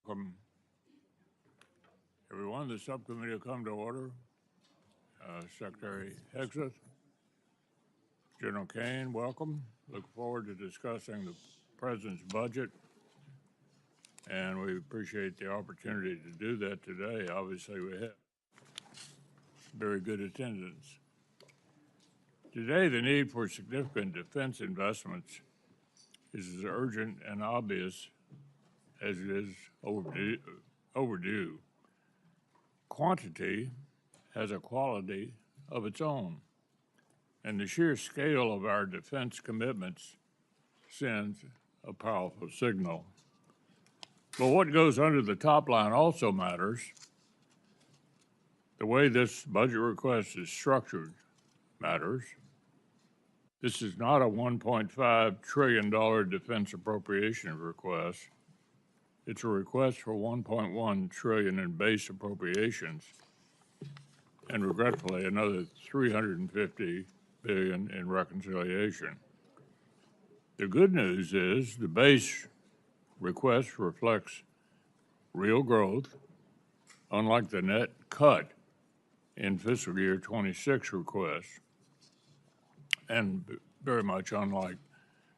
Welcome, everyone. The subcommittee will come to order. Secretary Hegseth, General Caine, welcome. Look forward to discussing the President's budget, and we appreciate the opportunity to do that today. Obviously, we have very good attendance. Today, the need for significant defense investments is as urgent and obvious as it is overdue. Quantity has a quality of its own, and the sheer scale of our defense commitments sends a powerful signal. But what goes under the top line also matters. The way this budget request is structured matters. This is not a $1.5 trillion defense appropriation request. It's a request for $1.1 trillion in base appropriations, and regretfully, another $350 billion in reconciliation. The good news is the base request reflects real growth, unlike the net cut in fiscal year 26 request, and very much unlike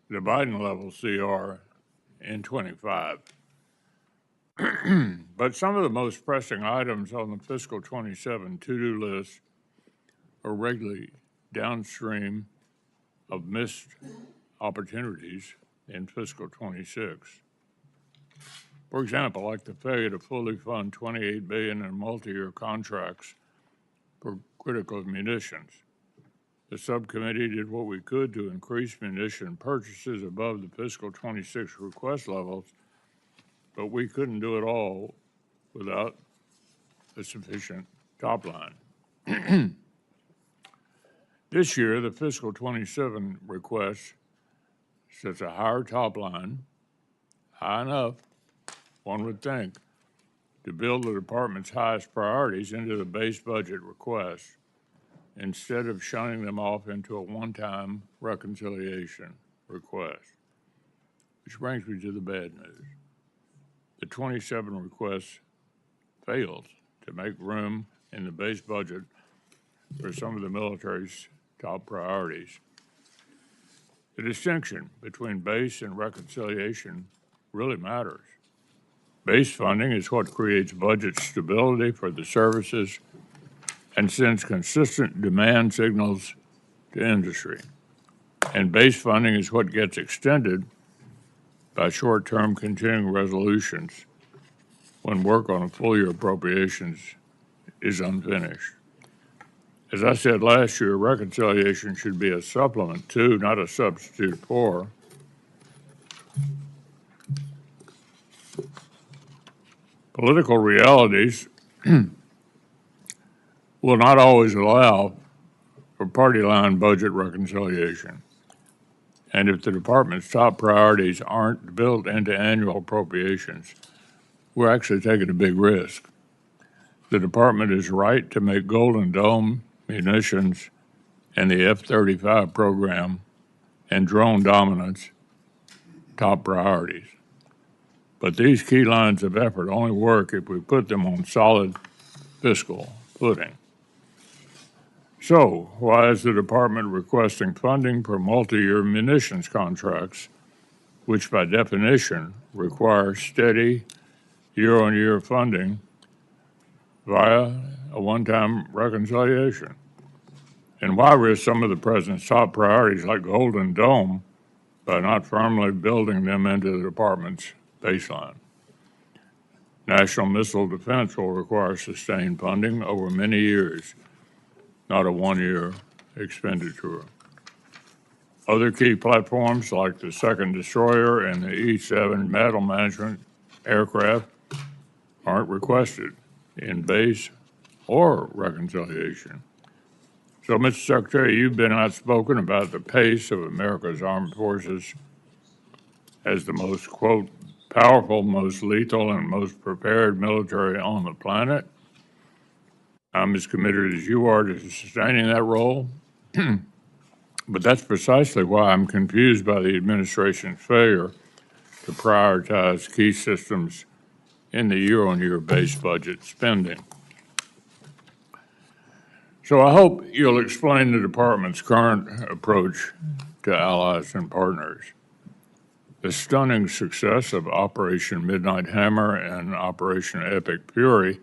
the Biden level CR in 25. But some of the most pressing items on the fiscal 27 to-do list are regularly downstream of missed opportunities in fiscal 26. For example, like the failure to fully fund $28 billion in multi-year contracts for critical munitions. The subcommittee did what we could to increase munition purchases above the fiscal 26 request levels, but we couldn't do it all without a sufficient top line. This year, the fiscal 27 request sets a higher top line, high enough, one would think, to build the department's highest priorities into the base budget request, instead of shunning them off into a one-time reconciliation request. Which brings me to the bad news. The 27 request fails to make room in the base budget for some of the military's top priorities. The distinction between base and reconciliation really matters. Base funding is what creates budget stability for the services and sends consistent demand signals to industry. And base funding is what gets extended by short-term continuing resolutions when work on a full-year appropriations is unfinished. As I said last year, reconciliation should be a supplement to, not a substitute for, political realities will not always allow for party line budget reconciliation. And if the department's top priorities aren't built into annual appropriations, we're actually taking a big risk. The department is right to make Golden Dome, munitions, and the F-35 program and drone dominance top priorities. But these key lines of effort only work if we put them on solid fiscal footing. So, why is the department requesting funding for multi-year munitions contracts, which by definition require steady year-on-year funding via a one-time reconciliation? And why risk some of the president's top priorities like Golden Dome by not firmly building them into the department's baseline? National missile defense will require sustained funding over many years, not a one-year expenditure. Other key platforms like the second destroyer and the E-7 battle management aircraft aren't requested in base or reconciliation. So, Mr. Secretary, you've been outspoken about the pace of America's armed forces as the most, quote, powerful, most lethal, and most prepared military on the planet. I'm as committed as you are to sustaining that role, but that's precisely why I'm confused by the administration's failure to prioritize key systems in the year-on-year base budget spending. So I hope you'll explain the Department's current approach to allies and partners. The stunning success of Operation Midnight Hammer and Operation Epic Fury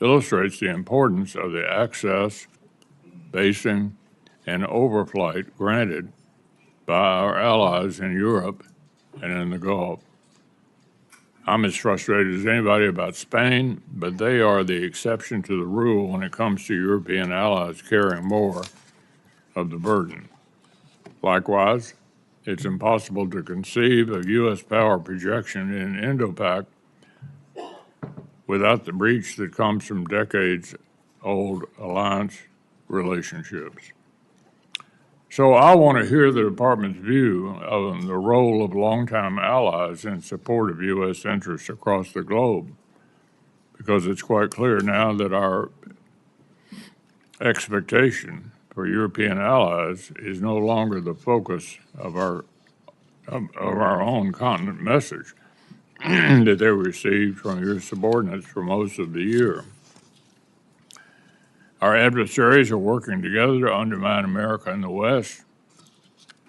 illustrates the importance of the access, basing, and overflight granted by our allies in Europe and in the Gulf. I'm as frustrated as anybody about Spain, but they are the exception to the rule when it comes to European allies carrying more of the burden. Likewise, it's impossible to conceive of U.S. power projection in Indo-Pac without the breach that comes from decades-old alliance relationships. So I want to hear the Department's view of the role of longtime allies in support of U.S. interests across the globe, because it's quite clear now that our expectation for European allies is no longer the focus of our own continent message that they received from your subordinates for most of the year. Our adversaries are working together to undermine America in the West,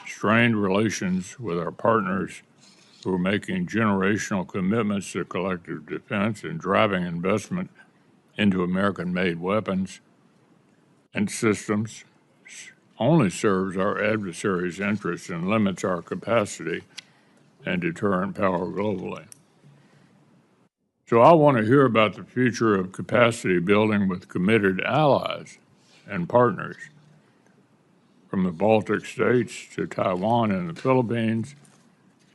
strained relations with our partners who are making generational commitments to collective defense and driving investment into American-made weapons and systems only serves our adversaries' interests and limits our capacity and deterrent power globally. So I want to hear about the future of capacity building with committed allies and partners. From the Baltic states to Taiwan and the Philippines,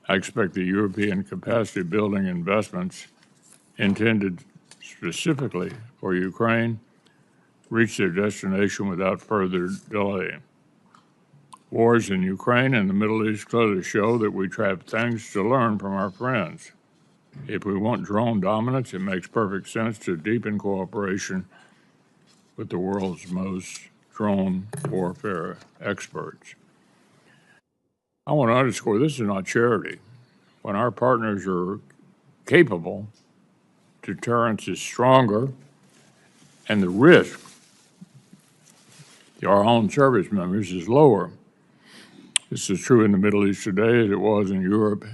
I expect the European capacity building investments intended specifically for Ukraine reach their destination without further delay. Wars in Ukraine and the Middle East clearly show that we have things to learn from our friends. If we want drone dominance, it makes perfect sense to deepen cooperation with the world's most drone warfare experts. I want to underscore this is not charity. When our partners are capable, deterrence is stronger, and the risk to our own service members is lower. This is true in the Middle East today as it was in Europe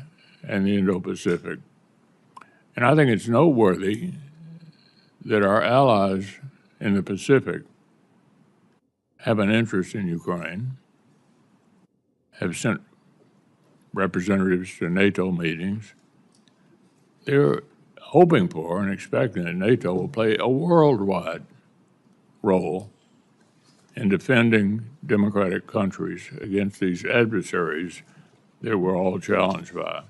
and the Indo-Pacific. And I think it's noteworthy that our allies in the Pacific have an interest in Ukraine, have sent representatives to NATO meetings. They're hoping for and expecting that NATO will play a worldwide role in defending democratic countries against these adversaries that we're all challenged by.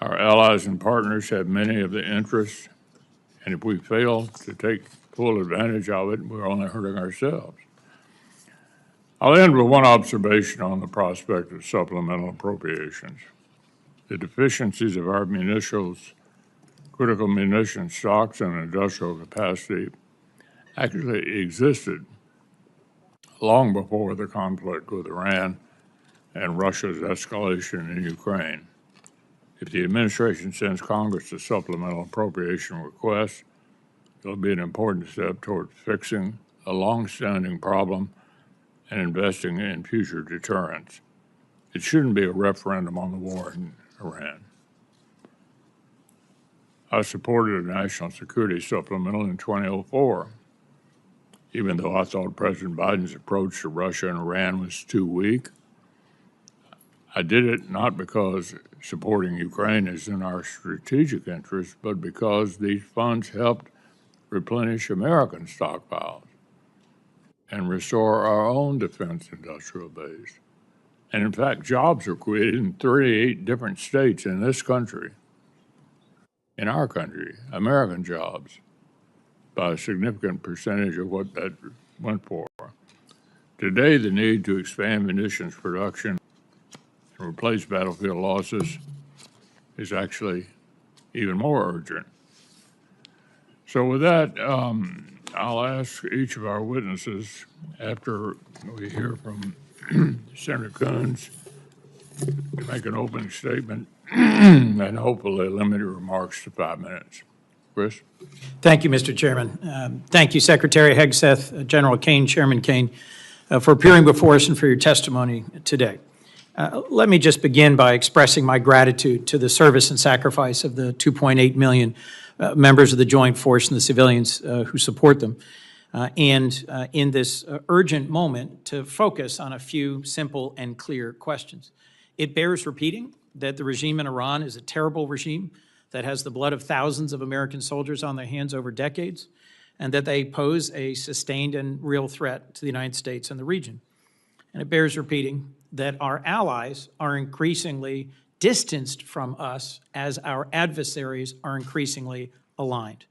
Our allies and partners have many of the interests, and if we fail to take full advantage of it, we're only hurting ourselves. I'll end with one observation on the prospect of supplemental appropriations. The deficiencies of our critical munitions stocks and industrial capacity actually existed long before the conflict with Iran and Russia's escalation in Ukraine. If the administration sends Congress a supplemental appropriation request, it'll be an important step toward fixing a long-standing problem and investing in future deterrence. It shouldn't be a referendum on the war in Iran. I supported a national security supplemental in 2004, even though I thought President Biden's approach to Russia and Iran was too weak. I did it not because supporting Ukraine is in our strategic interest, but because these funds helped replenish American stockpiles and restore our own defense industrial base. And in fact, jobs were created in 38 different states in this country, in our country, American jobs, by a significant percentage of what that went for. Today, the need to expand munitions production and replace battlefield losses is actually even more urgent. So with that, I'll ask each of our witnesses, after we hear from Senator Coons, to make an opening statement and hopefully limit your remarks to 5 minutes. Chris? Thank you, Mr. Chairman. Thank you, Secretary Hegseth, General Caine, Chairman Caine, for appearing before us and for your testimony today. Let me just begin by expressing my gratitude to the service and sacrifice of the 2.8 million members of the Joint Force and the civilians who support them, and in this urgent moment to focus on a few simple and clear questions. It bears repeating that the regime in Iran is a terrible regime that has the blood of thousands of American soldiers on their hands over decades, and that they pose a sustained and real threat to the United States and the region. And it bears repeating that our allies are increasingly distanced from us as our adversaries are increasingly aligned.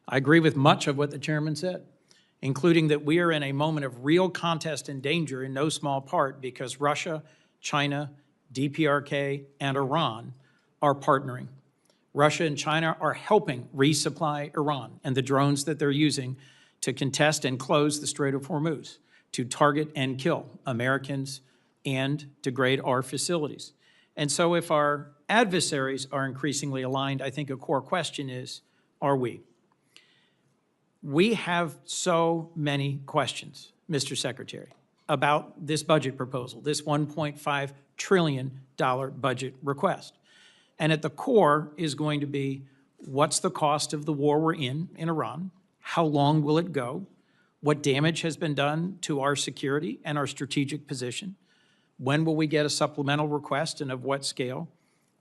I agree with much of what the chairman said, including that we are in a moment of real contest and danger in no small part because Russia, China, DPRK, and Iran are partnering. Russia and China are helping resupply Iran and the drones that they're using to contest and close the Strait of Hormuz, to target and kill Americans and degrade our facilities. And so if our adversaries are increasingly aligned, I think a core question is, are we? We have so many questions, Mr. Secretary, about this budget proposal, this $1.5 trillion budget request. And at the core is going to be, what's the cost of the war we're in Iran? How long will it go? What damage has been done to our security and our strategic position? When will we get a supplemental request and of what scale?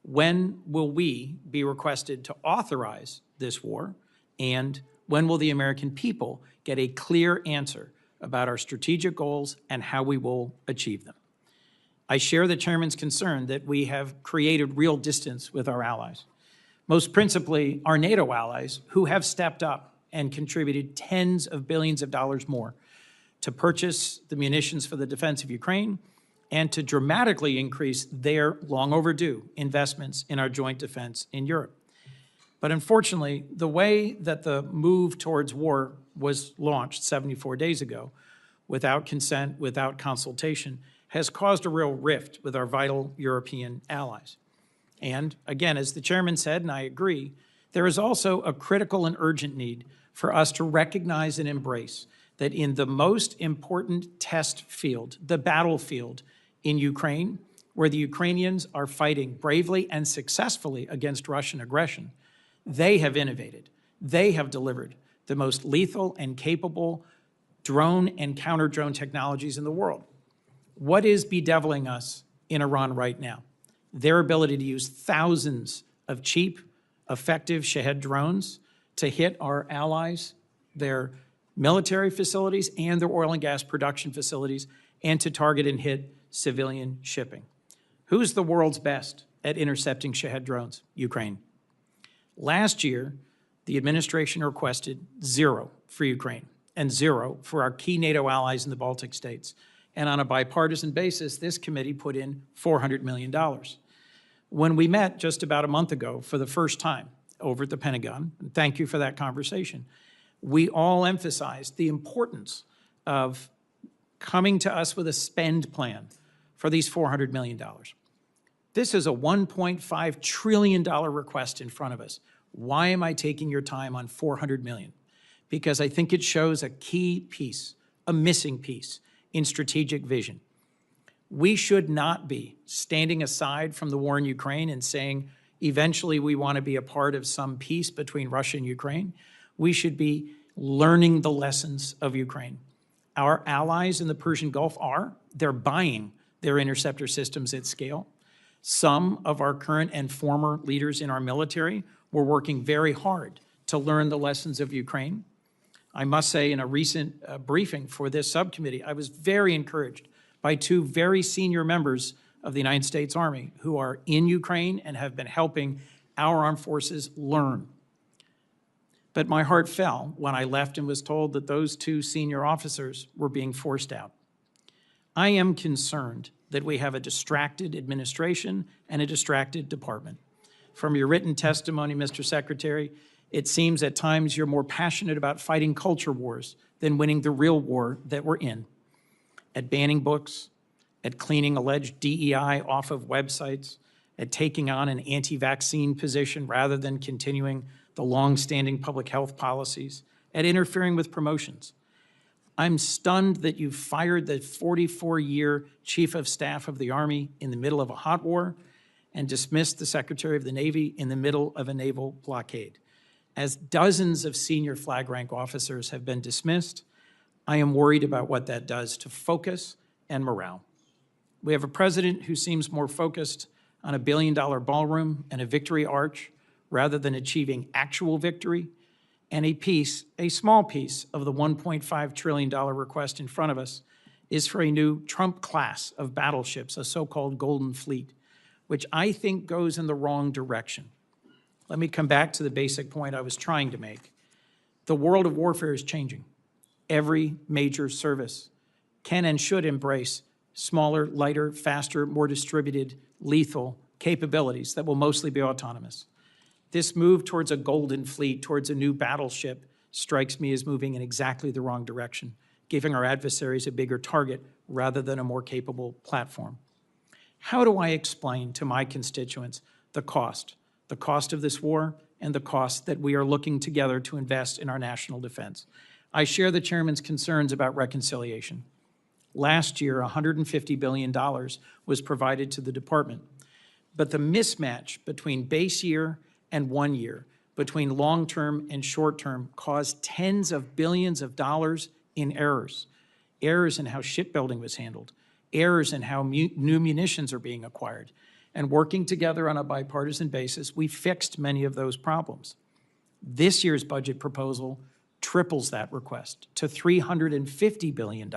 When will we be requested to authorize this war? And when will the American people get a clear answer about our strategic goals and how we will achieve them? I share the chairman's concern that we have created real distance with our allies, most principally our NATO allies, who have stepped up and contributed tens of billions of dollars more to purchase the munitions for the defense of Ukraine and to dramatically increase their long overdue investments in our joint defense in Europe. But unfortunately, the way that the move towards war was launched 74 days ago, without consent, without consultation, has caused a real rift with our vital European allies. And again, as the chairman said, and I agree, there is also a critical and urgent need for us to recognize and embrace that in the most important test field, the battlefield in Ukraine, where the Ukrainians are fighting bravely and successfully against Russian aggression, they have innovated. They have delivered the most lethal and capable drone and counter-drone technologies in the world. What is bedeviling us in Iran right now? Their ability to use thousands of cheap, effective Shahed drones to hit our allies, their military facilities and their oil and gas production facilities, and to target and hit civilian shipping. Who's the world's best at intercepting Shahed drones? Ukraine. Last year, the administration requested 0 for Ukraine and 0 for our key NATO allies in the Baltic states. And on a bipartisan basis, this committee put in $400 million. When we met just about a month ago for the first time over at the Pentagon, and thank you for that conversation, we all emphasized the importance of coming to us with a spend plan for these $400 million. This is a $1.5 trillion request in front of us. Why am I taking your time on $400 million? Because I think it shows a key piece, a missing piece in strategic vision. We should not be standing aside from the war in Ukraine and saying, eventually we want to be a part of some peace between Russia and Ukraine. We should be learning the lessons of Ukraine. Our allies in the Persian Gulf they're buying their interceptor systems at scale. Some of our current and former leaders in our military were working very hard to learn the lessons of Ukraine. I must say, in a recent briefing for this subcommittee, I was very encouraged by 2 very senior members of the United States Army who are in Ukraine and have been helping our armed forces learn. But my heart fell when I left and was told that those 2 senior officers were being forced out. I am concerned that we have a distracted administration and a distracted department. From your written testimony, Mr. Secretary, it seems at times you're more passionate about fighting culture wars than winning the real war that we're in. At banning books, at cleaning alleged DEI off of websites, at taking on an anti-vaccine position rather than continuing the long-standing public health policies, at interfering with promotions. I'm stunned that you fired the 44-year Chief of Staff of the Army in the middle of a hot war and dismissed the Secretary of the Navy in the middle of a naval blockade. As dozens of senior flag rank officers have been dismissed, I am worried about what that does to focus and morale. We have a president who seems more focused on a billion-dollar ballroom and a victory arch rather than achieving actual victory, and a small piece of the $1.5 trillion request in front of us is for a new Trump class of battleships, a so-called Golden Fleet, which I think goes in the wrong direction. Let me come back to the basic point I was trying to make. The world of warfare is changing. Every major service can and should embrace smaller, lighter, faster, more distributed, lethal capabilities that will mostly be autonomous. This move towards a Golden Fleet, towards a new battleship, strikes me as moving in exactly the wrong direction, giving our adversaries a bigger target rather than a more capable platform. How do I explain to my constituents the cost of this war and the cost that we are looking together to invest in our national defense? I share the chairman's concerns about reconciliation. Last year, $150 billion was provided to the department, but the mismatch between base year and 1 year, between long-term and short-term, caused tens of billions of dollars in errors. Errors in how shipbuilding was handled, errors in how new munitions are being acquired. And working together on a bipartisan basis, we fixed many of those problems. This year's budget proposal triples that request to $350 billion.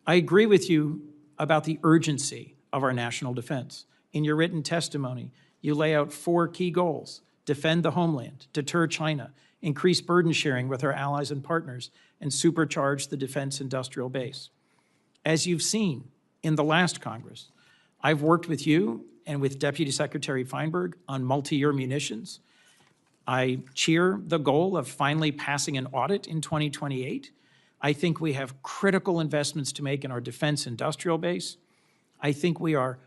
I agree with you about the urgency of our national defense. In your written testimony, you lay out 4 key goals: defend the homeland, deter China, increase burden sharing with our allies and partners, and supercharge the defense industrial base. As you've seen in the last Congress, I've worked with you and with Deputy Secretary Feinberg on multi-year munitions. I cheer the goal of finally passing an audit in 2028. I think we have critical investments to make in our defense industrial base. I think we are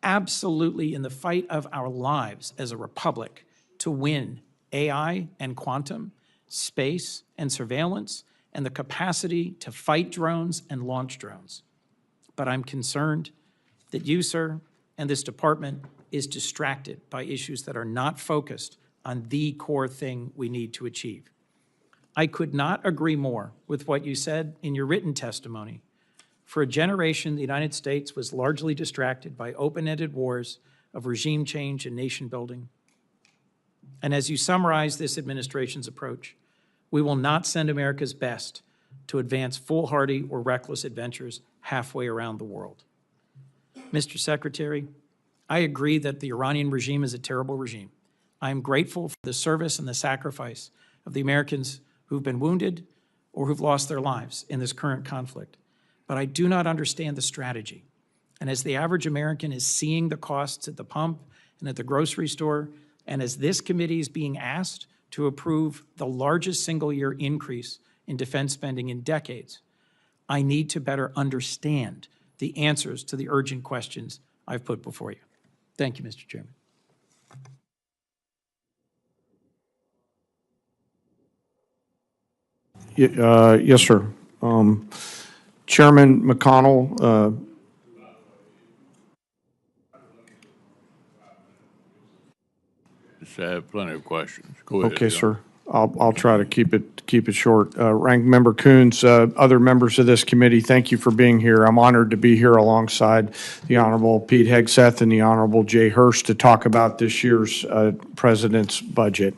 absolutely in the fight of our lives as a republic to win AI and quantum, space and surveillance, and the capacity to fight drones and launch drones. But I'm concerned that you, sir, and this department is distracted by issues that are not focused on the core thing we need to achieve. I could not agree more with what you said in your written testimony. For a generation, the United States was largely distracted by open-ended wars of regime change and nation building. And as you summarize this administration's approach, we will not send America's best to advance foolhardy or reckless adventures halfway around the world. Mr. Secretary, I agree that the Iranian regime is a terrible regime. I am grateful for the service and the sacrifice of the Americans who've been wounded or who've lost their lives in this current conflict. But I do not understand the strategy. And as the average American is seeing the costs at the pump and at the grocery store, and as this committee is being asked to approve the largest single-year increase in defense spending in decades, I need to better understand the answers to the urgent questions I've put before you. Thank you, Mr. Chairman. Yes, sir. Chairman McConnell, Just have plenty of questions. Go ahead. okay, John. sir. I'll try to keep it short. Ranking Member Coons, other members of this committee, thank you for being here. I'm honored to be here alongside the Honorable Pete Hegseth and the Honorable Jay Hurst to talk about this year's President's budget.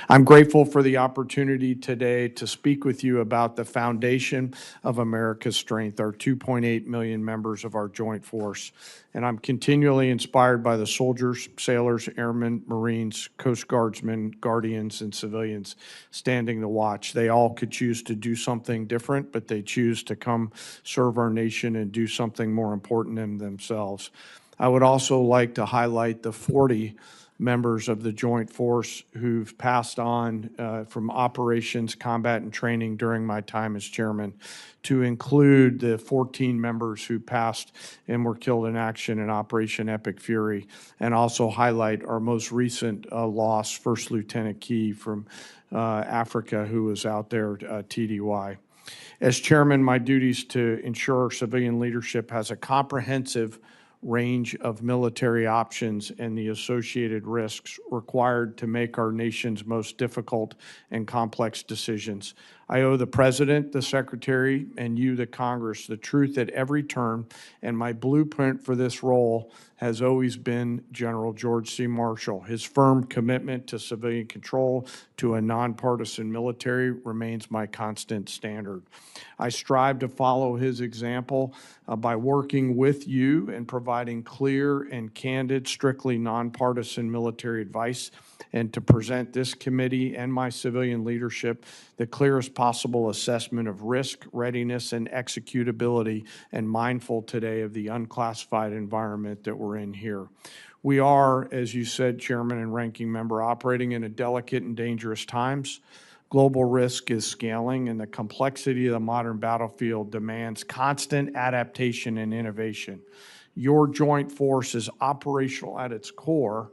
I'm grateful for the opportunity today to speak with you about the foundation of America's strength, our 2.8 million members of our joint force. And I'm continually inspired by the soldiers, sailors, airmen, Marines, Coast Guardsmen, Guardians, and civilians standing the watch. They all could choose to do something different, but they choose to come serve our nation and do something more important than themselves. I would also like to highlight the 40 members of the Joint Force who've passed on from operations, combat, and training during my time as chairman, to include the 14 members who passed and were killed in action in Operation Epic Fury, and also highlight our most recent loss, First Lieutenant Key from Africa, who was out there, TDY. As chairman, my duties to ensure our civilian leadership has a comprehensive range of military options and the associated risks required to make our nation's most difficult and complex decisions. I owe the President, the Secretary, and you, the Congress, the truth at every turn, and my blueprint for this role has always been General George C. Marshall. His firm commitment to civilian control, to a nonpartisan military, remains my constant standard. I strive to follow his example by working with you and providing clear and candid, strictly nonpartisan military advice, and to present this committee and my civilian leadership the clearest possible assessment of risk, readiness, and executability, and mindful today of the unclassified environment that we're in here. We are, as you said, Chairman and Ranking Member, operating in a delicate and dangerous times. Global risk is scaling, and the complexity of the modern battlefield demands constant adaptation and innovation. Your joint force is operational at its core,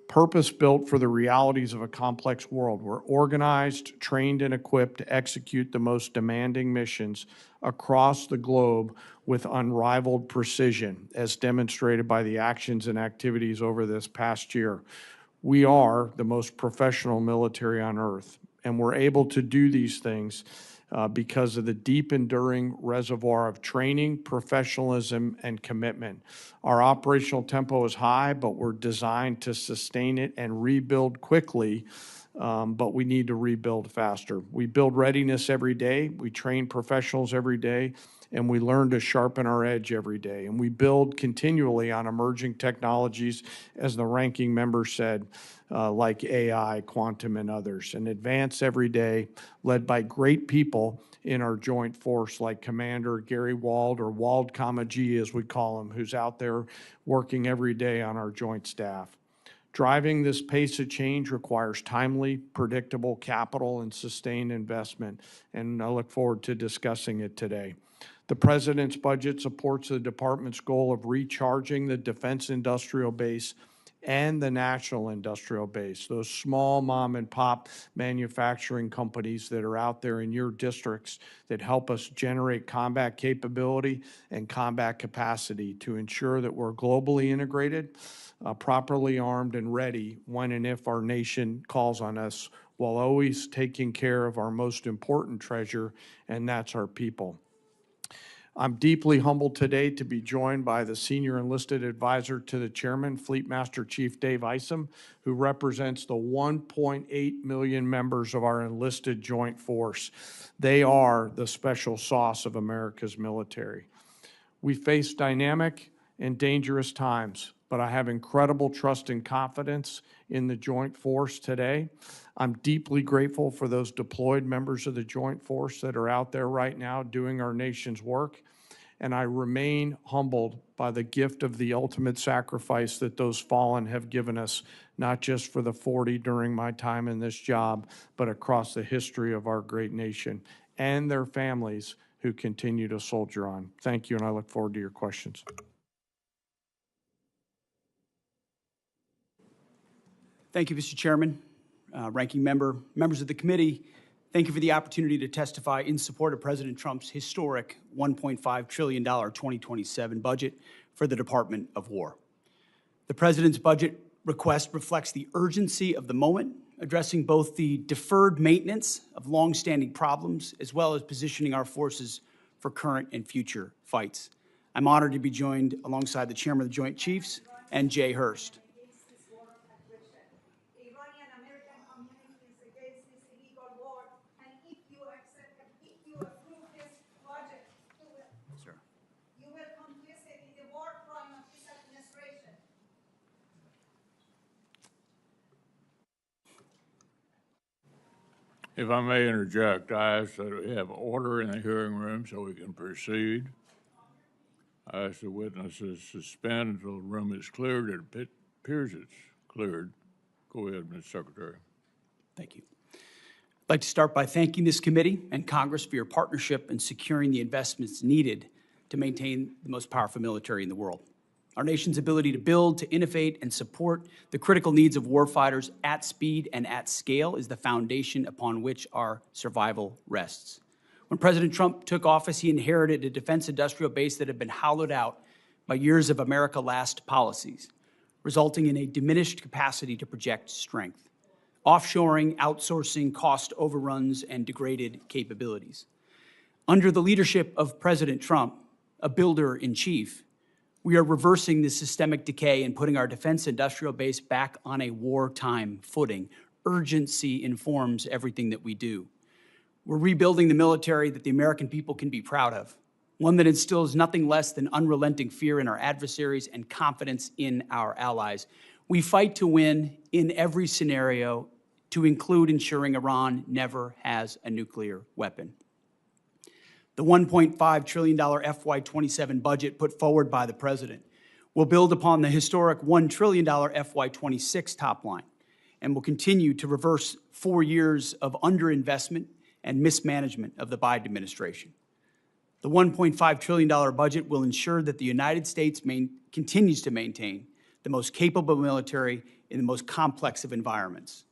purpose-built for the realities of a complex world. We're organized, trained, and equipped to execute the most demanding missions across the globe with unrivaled precision, as demonstrated by the actions and activities over this past year. We are the most professional military on earth, and we're able to do these things because of the deep, enduring reservoir of training, professionalism, and commitment. Our operational tempo is high, but we're designed to sustain it and rebuild quickly, but we need to rebuild faster. We build readiness every day, we train professionals every day, and we learn to sharpen our edge every day. And we build continually on emerging technologies, as the ranking member said, like AI, quantum, and others, and advance every day, led by great people in our joint force, like Commander Gary Wald, or Wald, G, as we call him, who's out there working every day on our joint staff. Driving this pace of change requires timely, predictable capital and sustained investment, and I look forward to discussing it today. The President's budget supports the Department's goal of recharging the defense industrial base and the national industrial base, those small mom and pop manufacturing companies that are out there in your districts that help us generate combat capability and combat capacity to ensure that we're globally integrated, properly armed, and ready when and if our nation calls on us, while always taking care of our most important treasure, and that's our people. I'm deeply humbled today to be joined by the Senior Enlisted Advisor to the Chairman, Fleet Master Chief Dave Isom, who represents the 1.8 million members of our enlisted joint force. They are the special sauce of America's military. We face dynamic and dangerous times, but I have incredible trust and confidence in the joint force today. I'm deeply grateful for those deployed members of the joint force that are out there right now doing our nation's work, and I remain humbled by the gift of the ultimate sacrifice that those fallen have given us, not just for the 40 during my time in this job, but across the history of our great nation, and their families who continue to soldier on. Thank you, and I look forward to your questions. Thank you, Mr. Chairman, Ranking Member, members of the committee. Thank you for the opportunity to testify in support of President Trump's historic $1.5 trillion 2027 budget for the Department of War. The President's budget request reflects the urgency of the moment, addressing both the deferred maintenance of longstanding problems as well as positioning our forces for current and future fights. I'm honored to be joined alongside the Chairman of the Joint Chiefs and Jay Hurst. If I may interject, I ask that we have order in the hearing room so we can proceed. I ask the witnesses suspend until the room is cleared. It appears it's cleared. Go ahead, Ms. Secretary. Thank you. I'd like to start by thanking this committee and Congress for your partnership in securing the investments needed to maintain the most powerful military in the world. Our nation's ability to build, to innovate, and support the critical needs of warfighters at speed and at scale is the foundation upon which our survival rests. When President Trump took office, he inherited a defense industrial base that had been hollowed out by years of America Last policies, resulting in a diminished capacity to project strength, offshoring, outsourcing, cost overruns, and degraded capabilities. Under the leadership of President Trump, a builder-in-chief, we are reversing this systemic decay and putting our defense industrial base back on a wartime footing. Urgency informs everything that we do. We're rebuilding the military that the American people can be proud of, one that instills nothing less than unrelenting fear in our adversaries and confidence in our allies. We fight to win in every scenario, to include ensuring Iran never has a nuclear weapon. The $1.5 trillion FY27 budget put forward by the President will build upon the historic $1 trillion FY26 top line and will continue to reverse 4 years of underinvestment and mismanagement of the Biden administration. The $1.5 trillion budget will ensure that the United States continues to maintain the most capable military in the most complex of environments.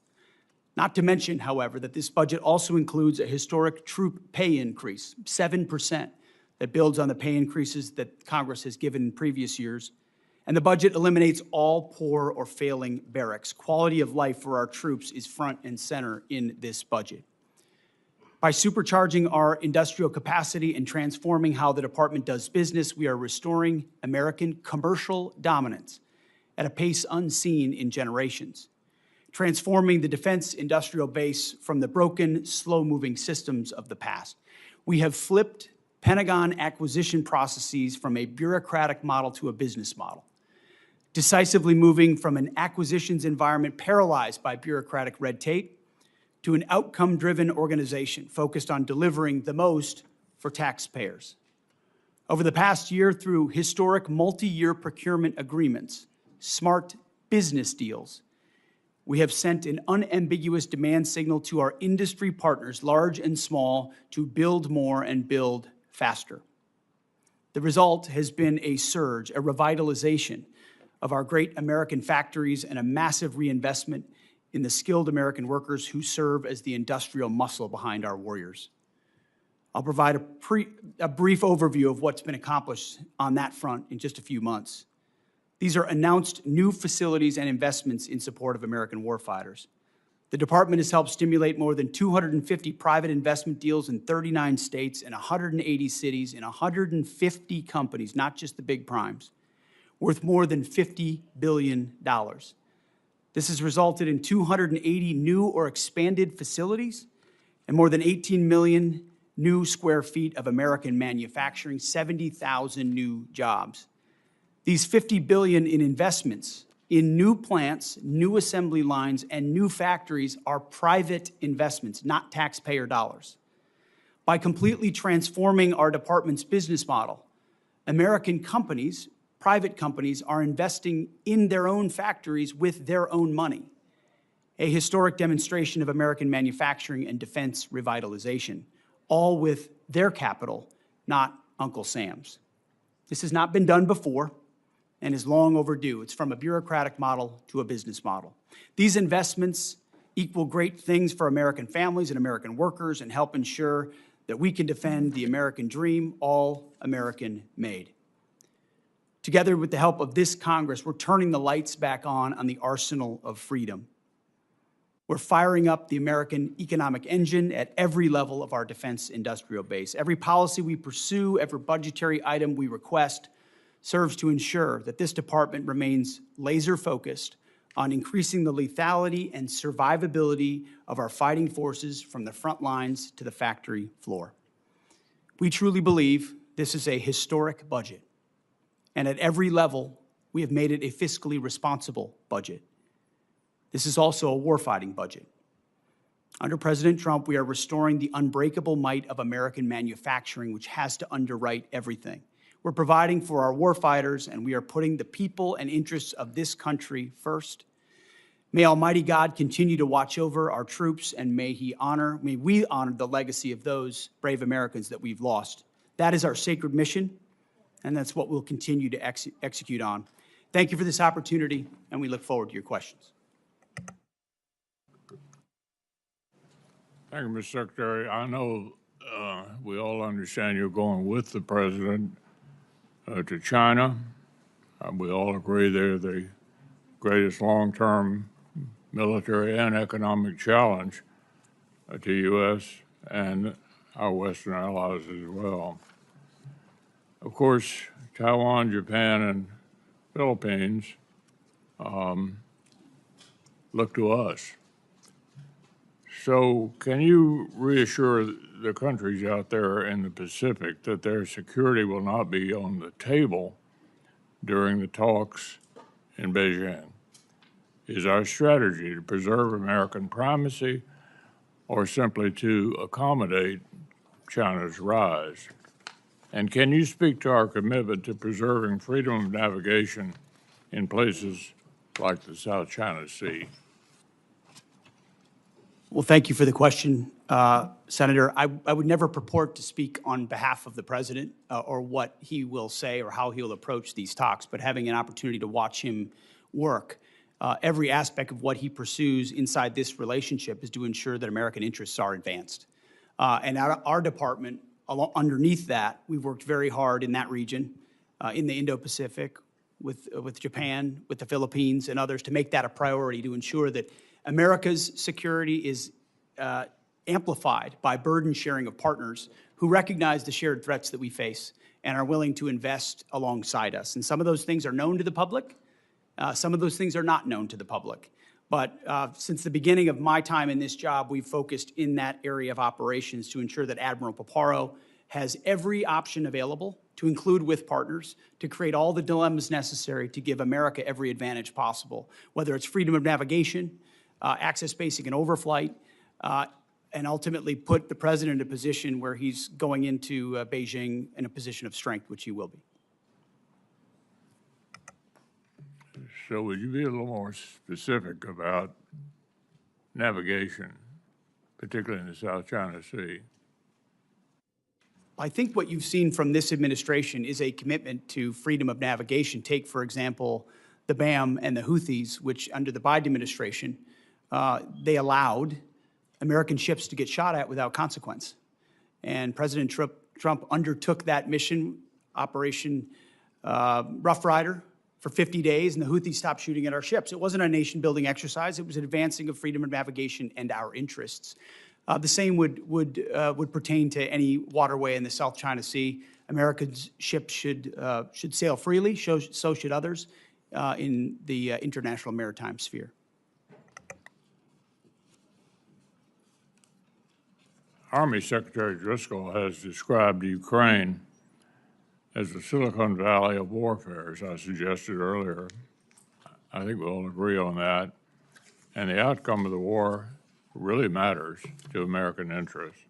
Not to mention, however, that this budget also includes a historic troop pay increase, 7%, that builds on the pay increases that Congress has given in previous years. And the budget eliminates all poor or failing barracks. Quality of life for our troops is front and center in this budget. By supercharging our industrial capacity and transforming how the department does business, we are restoring American commercial dominance at a pace unseen in generations, transforming the defense industrial base from the broken, slow-moving systems of the past. We have flipped Pentagon acquisition processes from a bureaucratic model to a business model, decisively moving from an acquisitions environment paralyzed by bureaucratic red tape to an outcome-driven organization focused on delivering the most for taxpayers. Over the past year, through historic multi-year procurement agreements, smart business deals, we have sent an unambiguous demand signal to our industry partners, large and small, to build more and build faster. The result has been a surge, a revitalization of our great American factories and a massive reinvestment in the skilled American workers who serve as the industrial muscle behind our warriors. I'll provide a brief overview of what's been accomplished on that front in just a few months. These are announced new facilities and investments in support of American warfighters. The department has helped stimulate more than 250 private investment deals in 39 states and 180 cities in 150 companies, not just the big primes, worth more than $50 billion. This has resulted in 280 new or expanded facilities and more than 18 million new square feet of American manufacturing, 70,000 new jobs. These $50 billion in investments in new plants, new assembly lines, and new factories are private investments, not taxpayer dollars. By completely transforming our department's business model, American companies, private companies, are investing in their own factories with their own money, a historic demonstration of American manufacturing and defense revitalization, all with their capital, not Uncle Sam's. This has not been done before and is long overdue. It's from a bureaucratic model to a business model. These investments equal great things for American families and American workers and help ensure that we can defend the American dream, all American made. Together with the help of this Congress, we're turning the lights back on the arsenal of freedom. We're firing up the American economic engine at every level of our defense industrial base. Every policy we pursue, every budgetary item we request serves to ensure that this department remains laser-focused on increasing the lethality and survivability of our fighting forces from the front lines to the factory floor. We truly believe this is a historic budget, and at every level, we have made it a fiscally responsible budget. This is also a warfighting budget. Under President Trump, we are restoring the unbreakable might of American manufacturing, which has to underwrite everything. We're providing for our warfighters, and we are putting the people and interests of this country first. May Almighty God continue to watch over our troops, and may we honor the legacy of those brave Americans that we've lost. That is our sacred mission, and that's what we'll continue to execute on. Thank you for this opportunity, and we look forward to your questions. Thank you, Mr. Secretary. I know we all understand you're going with the president to China. We all agree they're the greatest long-term military and economic challenge to U.S. and our Western allies as well. Of course, Taiwan, Japan, and Philippines look to us. So can you reassure the countries out there in the Pacific that their security will not be on the table during the talks in Beijing? Is our strategy to preserve American primacy or simply to accommodate China's rise? And can you speak to our commitment to preserving freedom of navigation in places like the South China Sea? Well, thank you for the question, Senator. I would never purport to speak on behalf of the president or what he will say or how he'll approach these talks, but having an opportunity to watch him work, every aspect of what he pursues inside this relationship is to ensure that American interests are advanced. And our department, underneath that, we've worked very hard in that region, in the Indo-Pacific, with Japan, with the Philippines, and others, to make that a priority to ensure that America's security is amplified by burden sharing of partners who recognize the shared threats that we face and are willing to invest alongside us. And some of those things are known to the public. Some of those things are not known to the public. But since the beginning of my time in this job, we've focused in that area of operations to ensure that Admiral Paparo has every option available to include with partners to create all the dilemmas necessary to give America every advantage possible, whether it's freedom of navigation, access basic and overflight, and ultimately put the president in a position where he's going into Beijing in a position of strength, which he will be. So would you be a little more specific about navigation, particularly in the South China Sea? I think what you've seen from this administration is a commitment to freedom of navigation. Take, for example, the BAM and the Houthis, which under the Biden administration, they allowed American ships to get shot at without consequence. And President Trump undertook that mission, Operation Rough Rider, for 50 days, and the Houthis stopped shooting at our ships. It wasn't a nation-building exercise. It was an advancing of freedom of navigation and our interests. The same would pertain to any waterway in the South China Sea. America's ships should sail freely, so should others in the international maritime sphere. Army Secretary Driscoll has described Ukraine as the Silicon Valley of warfare, as I suggested earlier. I think we'll all agree on that. And the outcome of the war really matters to American interests.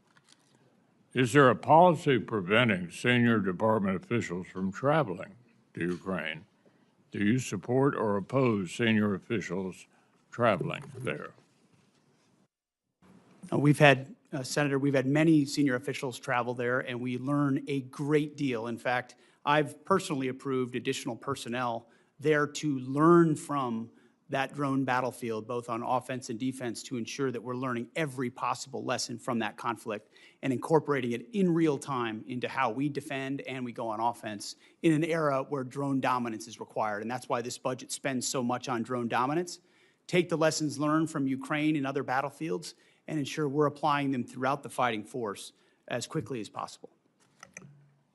Is there a policy preventing senior department officials from traveling to Ukraine? Do you support or oppose senior officials traveling there? Senator, we've had many senior officials travel there, and we learn a great deal. In fact, I've personally approved additional personnel there to learn from that drone battlefield, both on offense and defense, to ensure that we're learning every possible lesson from that conflict and incorporating it in real time into how we defend and we go on offense in an era where drone dominance is required. And that's why this budget spends so much on drone dominance. Take the lessons learned from Ukraine and other battlefields and ensure we're applying them throughout the fighting force as quickly as possible.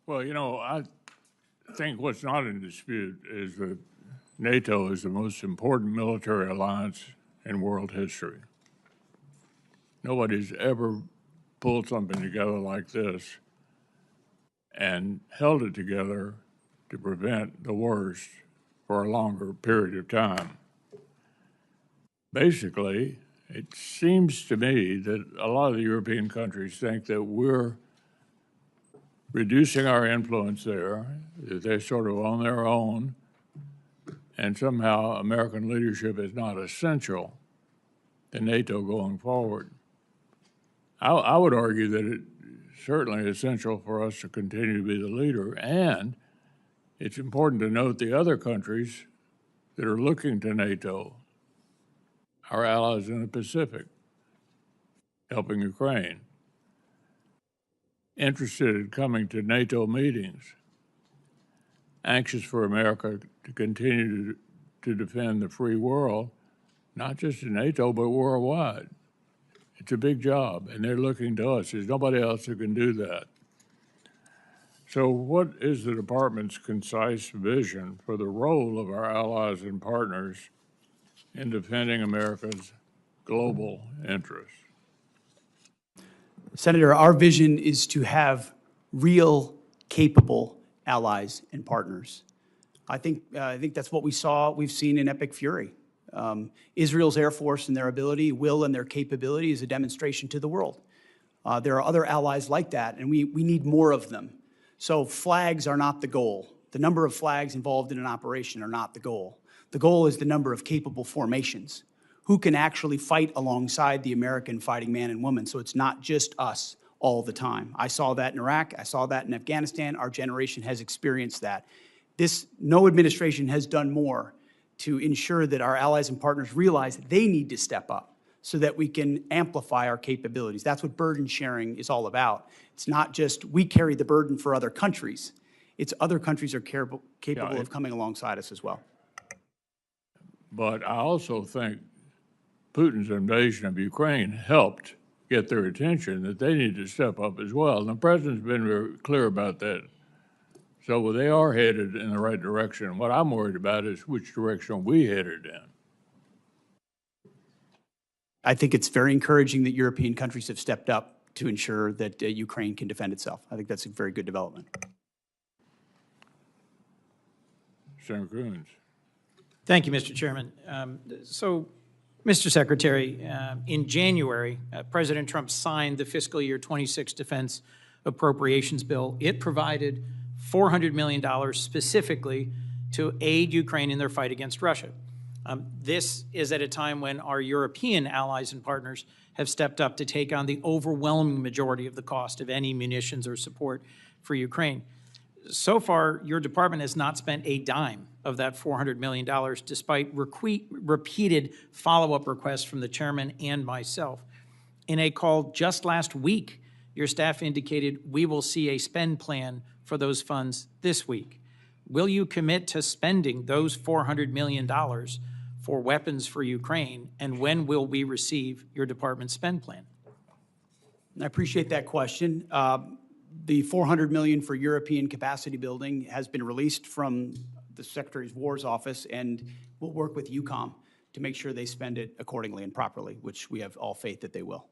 Well, you know, I think what's not in dispute is that NATO is the most important military alliance in world history. Nobody's ever pulled something together like this and held it together to prevent the worst for a longer period of time. Basically, it seems to me that a lot of the European countries think that we're reducing our influence there, that they're sort of on their own, and somehow American leadership is not essential to NATO going forward. I would argue that it's certainly essential for us to continue to be the leader, and it's important to note the other countries that are looking to NATO, our allies in the Pacific, helping Ukraine, interested in coming to NATO meetings, anxious for America to continue to defend the free world, not just in NATO, but worldwide. It's a big job, and they're looking to us. There's nobody else who can do that. So what is the department's concise vision for the role of our allies and partners in defending America's global interests? Senator, our vision is to have real, capable allies and partners. I think that's what we've seen in Epic Fury. Israel's Air Force and their ability, will, and their capability is a demonstration to the world. There are other allies like that, and we need more of them. So flags are not the goal. The number of flags involved in an operation are not the goal. The goal is the number of capable formations who can actually fight alongside the American fighting man and woman. So it's not just us all the time. I saw that in Iraq. I saw that in Afghanistan. Our generation has experienced that. No administration has done more to ensure that our allies and partners realize that they need to step up so that we can amplify our capabilities. That's what burden sharing is all about. It's not just we carry the burden for other countries. It's other countries are capable of coming alongside us as well. But I also think Putin's invasion of Ukraine helped get their attention that they need to step up as well. And the president's been very clear about that. So they are headed in the right direction. What I'm worried about is which direction we headed in. I think it's very encouraging that European countries have stepped up to ensure that Ukraine can defend itself. I think that's a very good development. Senator Coons. Thank you, Mr. Chairman. So, Mr. Secretary, in January, President Trump signed the fiscal year 26 Defense Appropriations Bill. It provided $400 million specifically to aid Ukraine in their fight against Russia. This is at a time when our European allies and partners have stepped up to take on the overwhelming majority of the cost of any munitions or support for Ukraine. So far, your department has not spent a dime of that $400 million, despite repeated follow-up requests from the chairman and myself. In a call just last week, your staff indicated we will see a spend plan for those funds this week. Will you commit to spending those $400 million for weapons for Ukraine, and when will we receive your department's spend plan? I appreciate that question. The $400 million for European capacity building has been released from the Secretary of War's office, and we'll work with EUCOM to make sure they spend it accordingly and properly, which we have all faith that they will.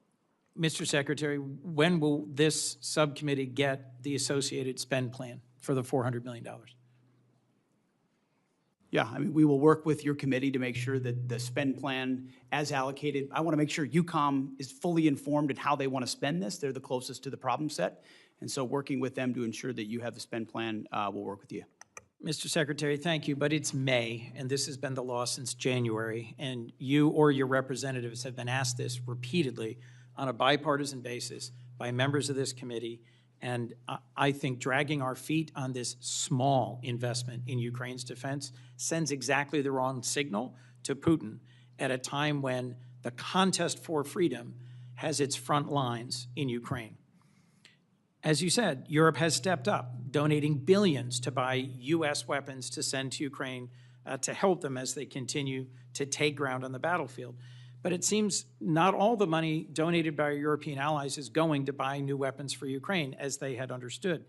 Mr. Secretary, when will this subcommittee get the associated spend plan for the $400 million? Yeah, I mean, we will work with your committee to make sure that the spend plan as allocated, I want to make sure EUCOM is fully informed in how they want to spend this. They're the closest to the problem set. And so working with them to ensure that you have the spend plan, we'll work with you. Mr. Secretary, thank you, but it's May, and this has been the law since January, and you or your representatives have been asked this repeatedly on a bipartisan basis by members of this committee, and I think dragging our feet on this small investment in Ukraine's defense sends exactly the wrong signal to Putin at a time when the contest for freedom has its front lines in Ukraine. As you said, Europe has stepped up, donating billions to buy U.S. weapons to send to Ukraine to help them as they continue to take ground on the battlefield. But it seems not all the money donated by our European allies is going to buy new weapons for Ukraine, as they had understood.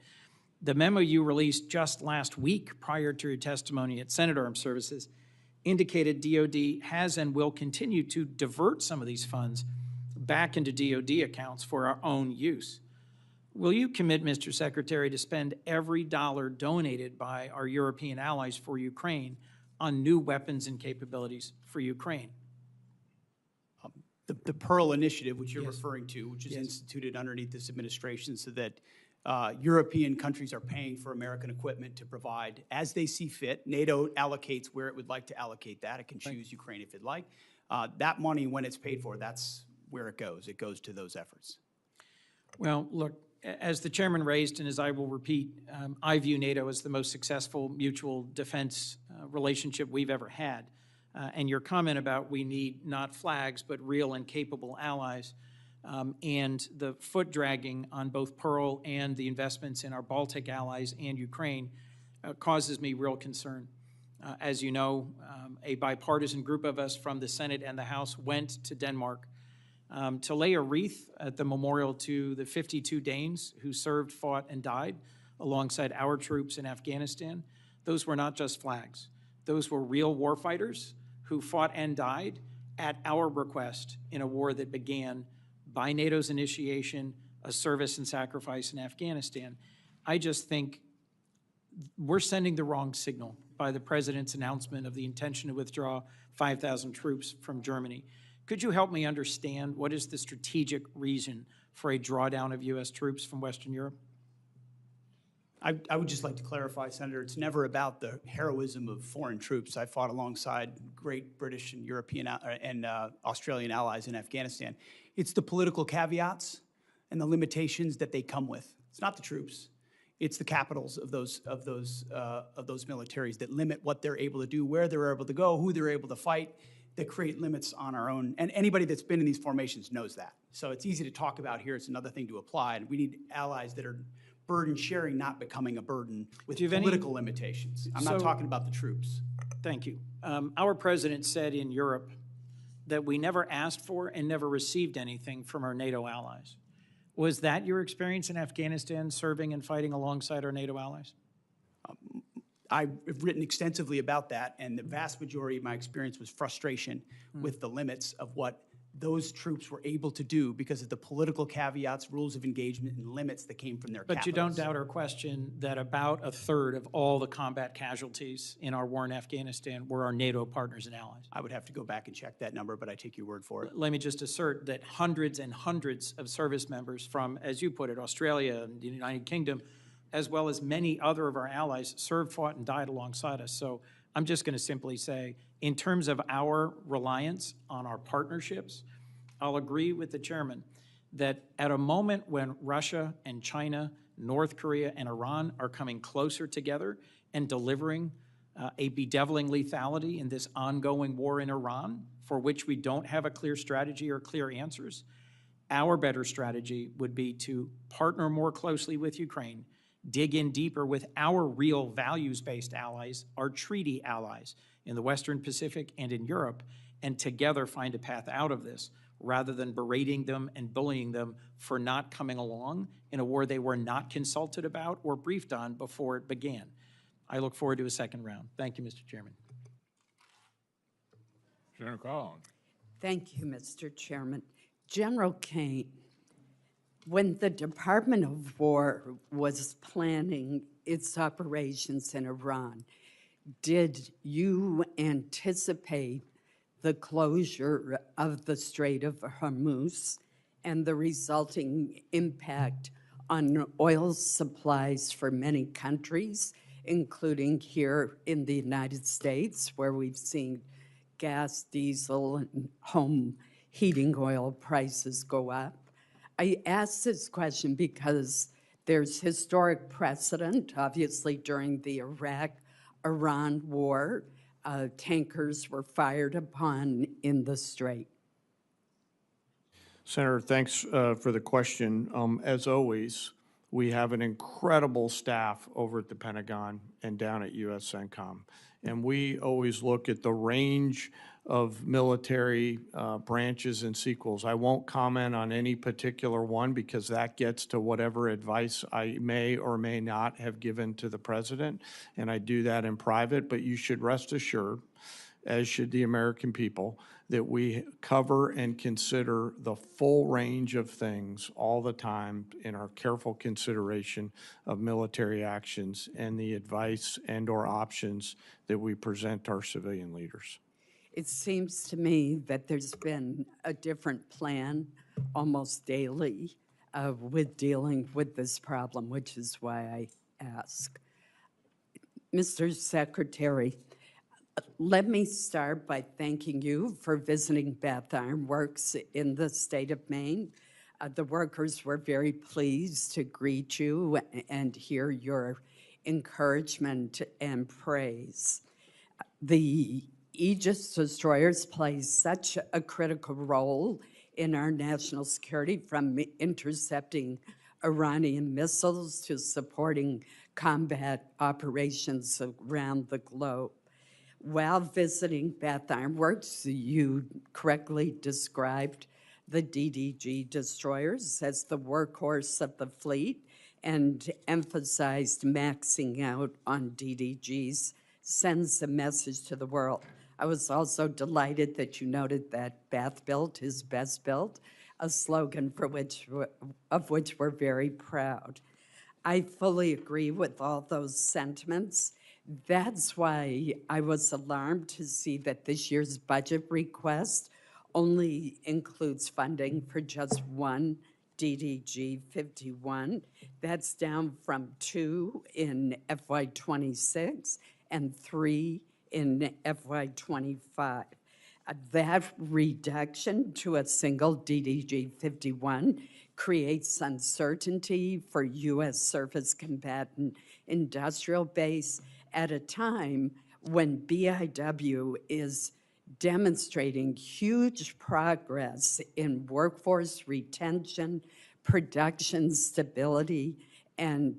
The memo you released just last week prior to your testimony at Senate Armed Services indicated DOD has and will continue to divert some of these funds back into DOD accounts for our own use. Will you commit, Mr. Secretary, to spend every dollar donated by our European allies for Ukraine on new weapons and capabilities for Ukraine? The Pearl Initiative, which you're referring to, which is instituted underneath this administration so that European countries are paying for American equipment to provide as they see fit. NATO allocates where it would like to allocate that. It can choose Ukraine if it'd like. That money, when it's paid for, that's where it goes. It goes to those efforts. Well, look, as the chairman raised, and as I will repeat, I view NATO as the most successful mutual defense relationship we've ever had. And your comment about we need not flags, but real and capable allies, and the foot dragging on both Pearl and the investments in our Baltic allies and Ukraine causes me real concern. As you know, a bipartisan group of us from the Senate and the House went to Denmark to lay a wreath at the memorial to the 52 Danes who served, fought, and died alongside our troops in Afghanistan. Those were not just flags. Those were real warfighters who fought and died at our request in a war that began by NATO's initiation, a service and sacrifice in Afghanistan. I just think we're sending the wrong signal by the president's announcement of the intention to withdraw 5,000 troops from Germany. Could you help me understand what is the strategic reason for a drawdown of U.S. troops from Western Europe? I would just like to clarify, Senator, it's never about the heroism of foreign troops. I fought alongside great British and European and Australian allies in Afghanistan. It's the political caveats and the limitations that they come with. It's not the troops. It's the capitals of those militaries that limit what they're able to do, where they're able to go, who they're able to fight, that create limits on our own. And anybody that's been in these formations knows that. So it's easy to talk about here. It's another thing to apply. And we need allies that are burden sharing, not becoming a burden with political limitations. I'm not talking about the troops. Thank you. Our president said in Europe that we never asked for and never received anything from our NATO allies. Was that your experience in Afghanistan, serving and fighting alongside our NATO allies? I've written extensively about that, and the vast majority of my experience was frustration with the limits of what those troops were able to do because of the political caveats, rules of engagement, and limits that came from their capitals. But you don't doubt or question that about a third of all the combat casualties in our war in Afghanistan were our NATO partners and allies. I would have to go back and check that number, but I take your word for it. Let me just assert that hundreds and hundreds of service members from, as you put it, Australia and the United Kingdom, as well as many other of our allies, served, fought, and died alongside us. So I'm just going to simply say, in terms of our reliance on our partnerships, I'll agree with the chairman that at a moment when Russia and China, North Korea and Iran are coming closer together and delivering a bedeviling lethality in this ongoing war in Iran, for which we don't have a clear strategy or clear answers, our better strategy would be to partner more closely with Ukraine, dig in deeper with our real values-based allies, our treaty allies in the Western Pacific and in Europe, and together find a path out of this, rather than berating them and bullying them for not coming along in a war they were not consulted about or briefed on before it began. I look forward to a second round. Thank you, Mr. Chairman. Senator Collins. Thank you, Mr. Chairman. General Caine, when the Department of War was planning its operations in Iran, did you anticipate the closure of the Strait of Hormuz and the resulting impact on oil supplies for many countries, including here in the United States, where we've seen gas, diesel, and home heating oil prices go up? I ask this question because there's historic precedent, obviously during the Iraq-Iran war. Tankers were fired upon in the Strait. Senator, thanks for the question. As always, we have an incredible staff over at the Pentagon and down at USCENTCOM. And we always look at the range of military branches and sequels. I won't comment on any particular one because that gets to whatever advice I may or may not have given to the president, and I do that in private. But you should rest assured, as should the American people, that we cover and consider the full range of things all the time in our careful consideration of military actions and the advice and/or options that we present our civilian leaders. It seems to me that there's been a different plan almost daily with dealing with this problem, which is why I ask. Mr. Secretary, let me start by thanking you for visiting Bath Iron Works in the state of Maine. The workers were very pleased to greet you and hear your encouragement and praise. The Aegis destroyers play such a critical role in our national security, from intercepting Iranian missiles to supporting combat operations around the globe. While visiting Bath Iron Works, you correctly described the DDG destroyers as the workhorse of the fleet and emphasized maxing out on DDGs sends a message to the world. I was also delighted that you noted that Bath built is best built, a slogan of which we're very proud. I fully agree with all those sentiments. That's why I was alarmed to see that this year's budget request only includes funding for just one DDG 51. That's down from 2 in FY26 and 3 in FY25. That reduction to a single DDG 51 creates uncertainty for U.S. surface combatant industrial base at a time when BIW is demonstrating huge progress in workforce retention, production stability, and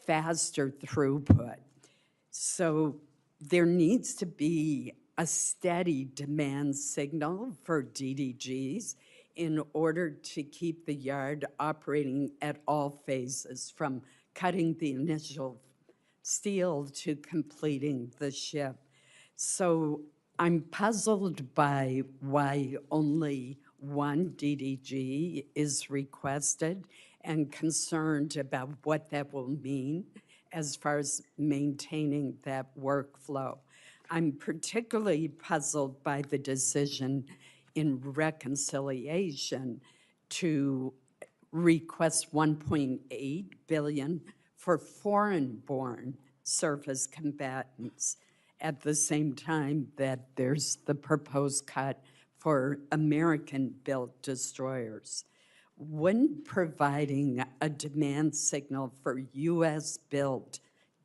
faster throughput. So there needs to be a steady demand signal for DDGs in order to keep the yard operating at all phases, from cutting the initial steel to completing the ship. So I'm puzzled by why only one DDG is requested and concerned about what that will mean as far as maintaining that workflow. I'm particularly puzzled by the decision in reconciliation to request $1.8 billion for foreign-born surface combatants at the same time that there's the proposed cut for American-built destroyers. Wouldn't providing a demand signal for U.S.-built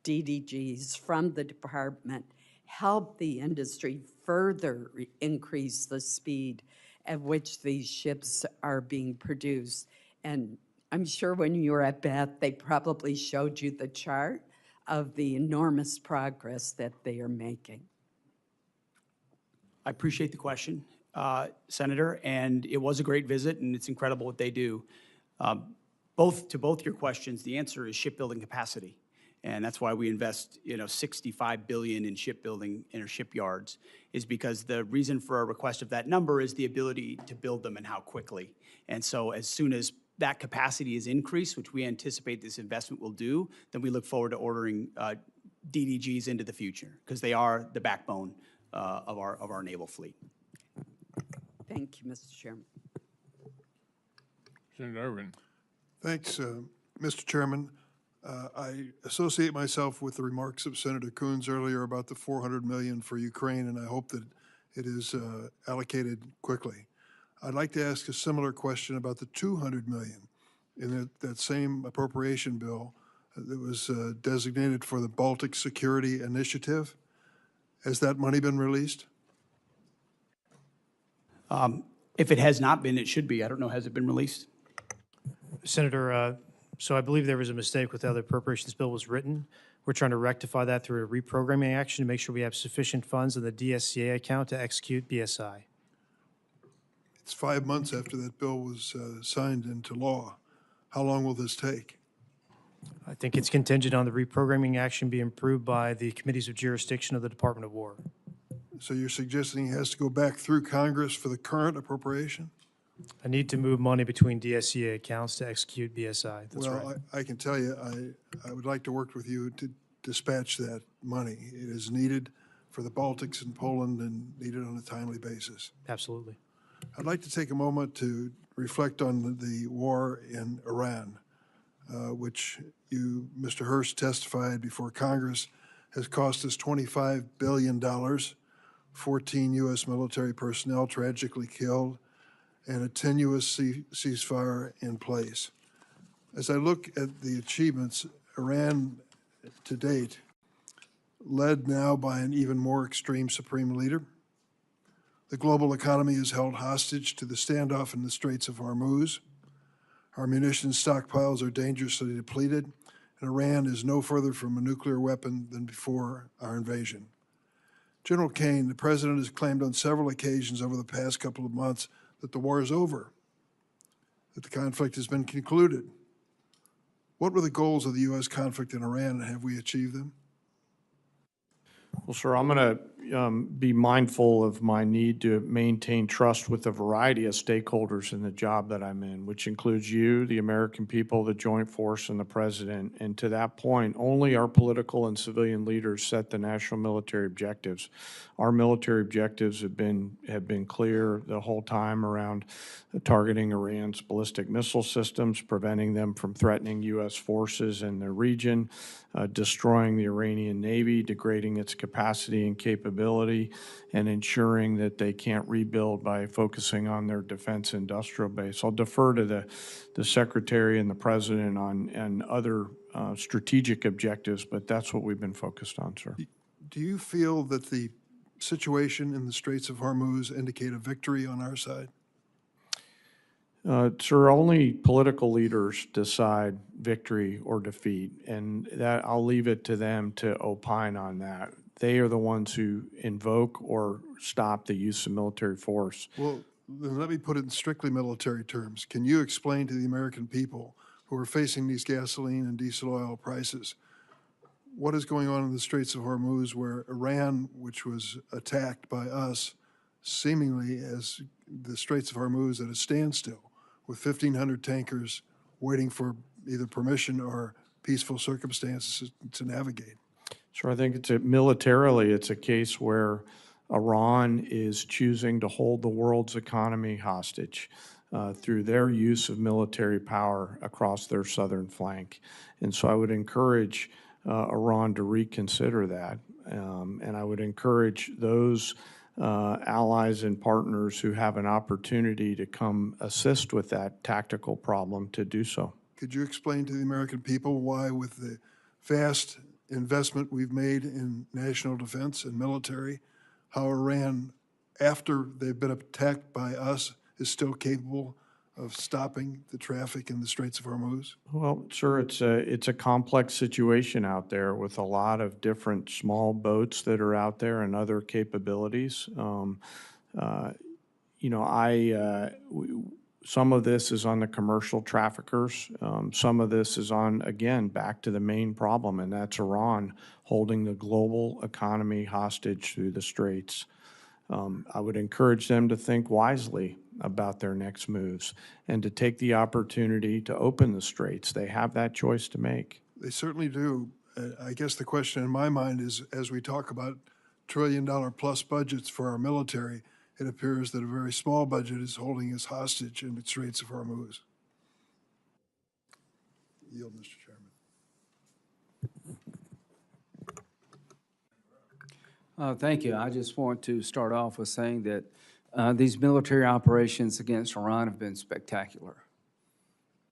DDGs from the department help the industry further increase the speed at which these ships are being produced? And I'm sure when you were at Bath, they probably showed you the chart of the enormous progress that they are making. I appreciate the question, Senator, and it was a great visit, and it's incredible what they do. To both your questions, the answer is shipbuilding capacity. And that's why we invest, $65 billion in shipbuilding in our shipyards, is because the reason for a request of that number is the ability to build them and how quickly. And so as soon as that capacity is increased, which we anticipate this investment will do, then we look forward to ordering DDGs into the future, because they are the backbone of our naval fleet. Thank you, Mr. Chairman. Senator Irvin. Thanks, Mr. Chairman. I associate myself with the remarks of Senator Coons earlier about the $400 million for Ukraine, and I hope that it is allocated quickly. I'd like to ask a similar question about the $200 million in that same appropriation bill that was designated for the Baltic Security Initiative. Has that money been released? If it has not been, it should be. I don't know, has it been released? Senator, so I believe there was a mistake with how the appropriations bill was written. We're trying to rectify that through a reprogramming action to make sure we have sufficient funds in the DSCA account to execute BSI. It's 5 months after that bill was signed into law. How long will this take? I think it's contingent on the reprogramming action being approved by the committees of jurisdiction of the Department of War. So you're suggesting it has to go back through Congress for the current appropriation? I need to move money between DSCA accounts to execute BSI. That's right. Well, I can tell you, I would like to work with you to dispatch that money. It is needed for the Baltics and Poland and needed on a timely basis. Absolutely. I'd like to take a moment to reflect on the war in Iran, which you, Mr. Hurst, testified before Congress, has cost us $25 billion, 14 U.S. military personnel tragically killed, and a tenuous ceasefire in place. As I look at the achievements, Iran to date, led now by an even more extreme supreme leader, the global economy is held hostage to the standoff in the Straits of Hormuz. Our munitions stockpiles are dangerously depleted, and Iran is no further from a nuclear weapon than before our invasion. General Caine, the President has claimed on several occasions over the past couple of months that the war is over, that the conflict has been concluded. What were the goals of the U.S. conflict in Iran, and have we achieved them? Well, sir, I'm going to be mindful of my need to maintain trust with a variety of stakeholders in the job that I'm in, which includes you, the American people, the Joint Force, and the President. And to that point, only our political and civilian leaders set the national military objectives. Our military objectives have been clear the whole time around targeting Iran's ballistic missile systems, preventing them from threatening U.S. forces in the region, destroying the Iranian Navy, degrading its capacity and capability, and ensuring that they can't rebuild by focusing on their defense industrial base. I'll defer to the Secretary and the President on other strategic objectives, but that's what we've been focused on, sir. Do you feel that the situation in the Straits of Hormuz indicate a victory on our side? Sir, only political leaders decide victory or defeat, and that I'll leave it to them to opine on that. They are the ones who invoke or stop the use of military force. Well, then let me put it in strictly military terms. Can you explain to the American people who are facing these gasoline and diesel oil prices what is going on in the Straits of Hormuz, where Iran, which was attacked by us, seemingly as the Straits of Hormuz at a standstill, with 1,500 tankers waiting for either permission or peaceful circumstances to navigate? So I think militarily, it's a case where Iran is choosing to hold the world's economy hostage through their use of military power across their southern flank. And so I would encourage Iran to reconsider that. And I would encourage those allies and partners who have an opportunity to come assist with that tactical problem to do so. Could you explain to the American people why, with the vast investment we've made in national defense and military, how Iran, after they've been attacked by us, is still capable of stopping the traffic in the Straits of Hormuz? Well, sir, it's a complex situation out there with a lot of different small boats that are out there and other capabilities. Some of this is on the commercial traffickers. Some of this is on, again, back to the main problem, and that's Iran holding the global economy hostage through the Straits. I would encourage them to think wisely about their next moves and to take the opportunity to open the Straits. They have that choice to make. They certainly do. I guess the question in my mind is, as we talk about trillion-dollar-plus budgets for our military, it appears that a very small budget is holding us hostage in the Straits of Hormuz. Yield, Mr. Chairman. Thank you. I just want to start off with saying that these military operations against Iran have been spectacular.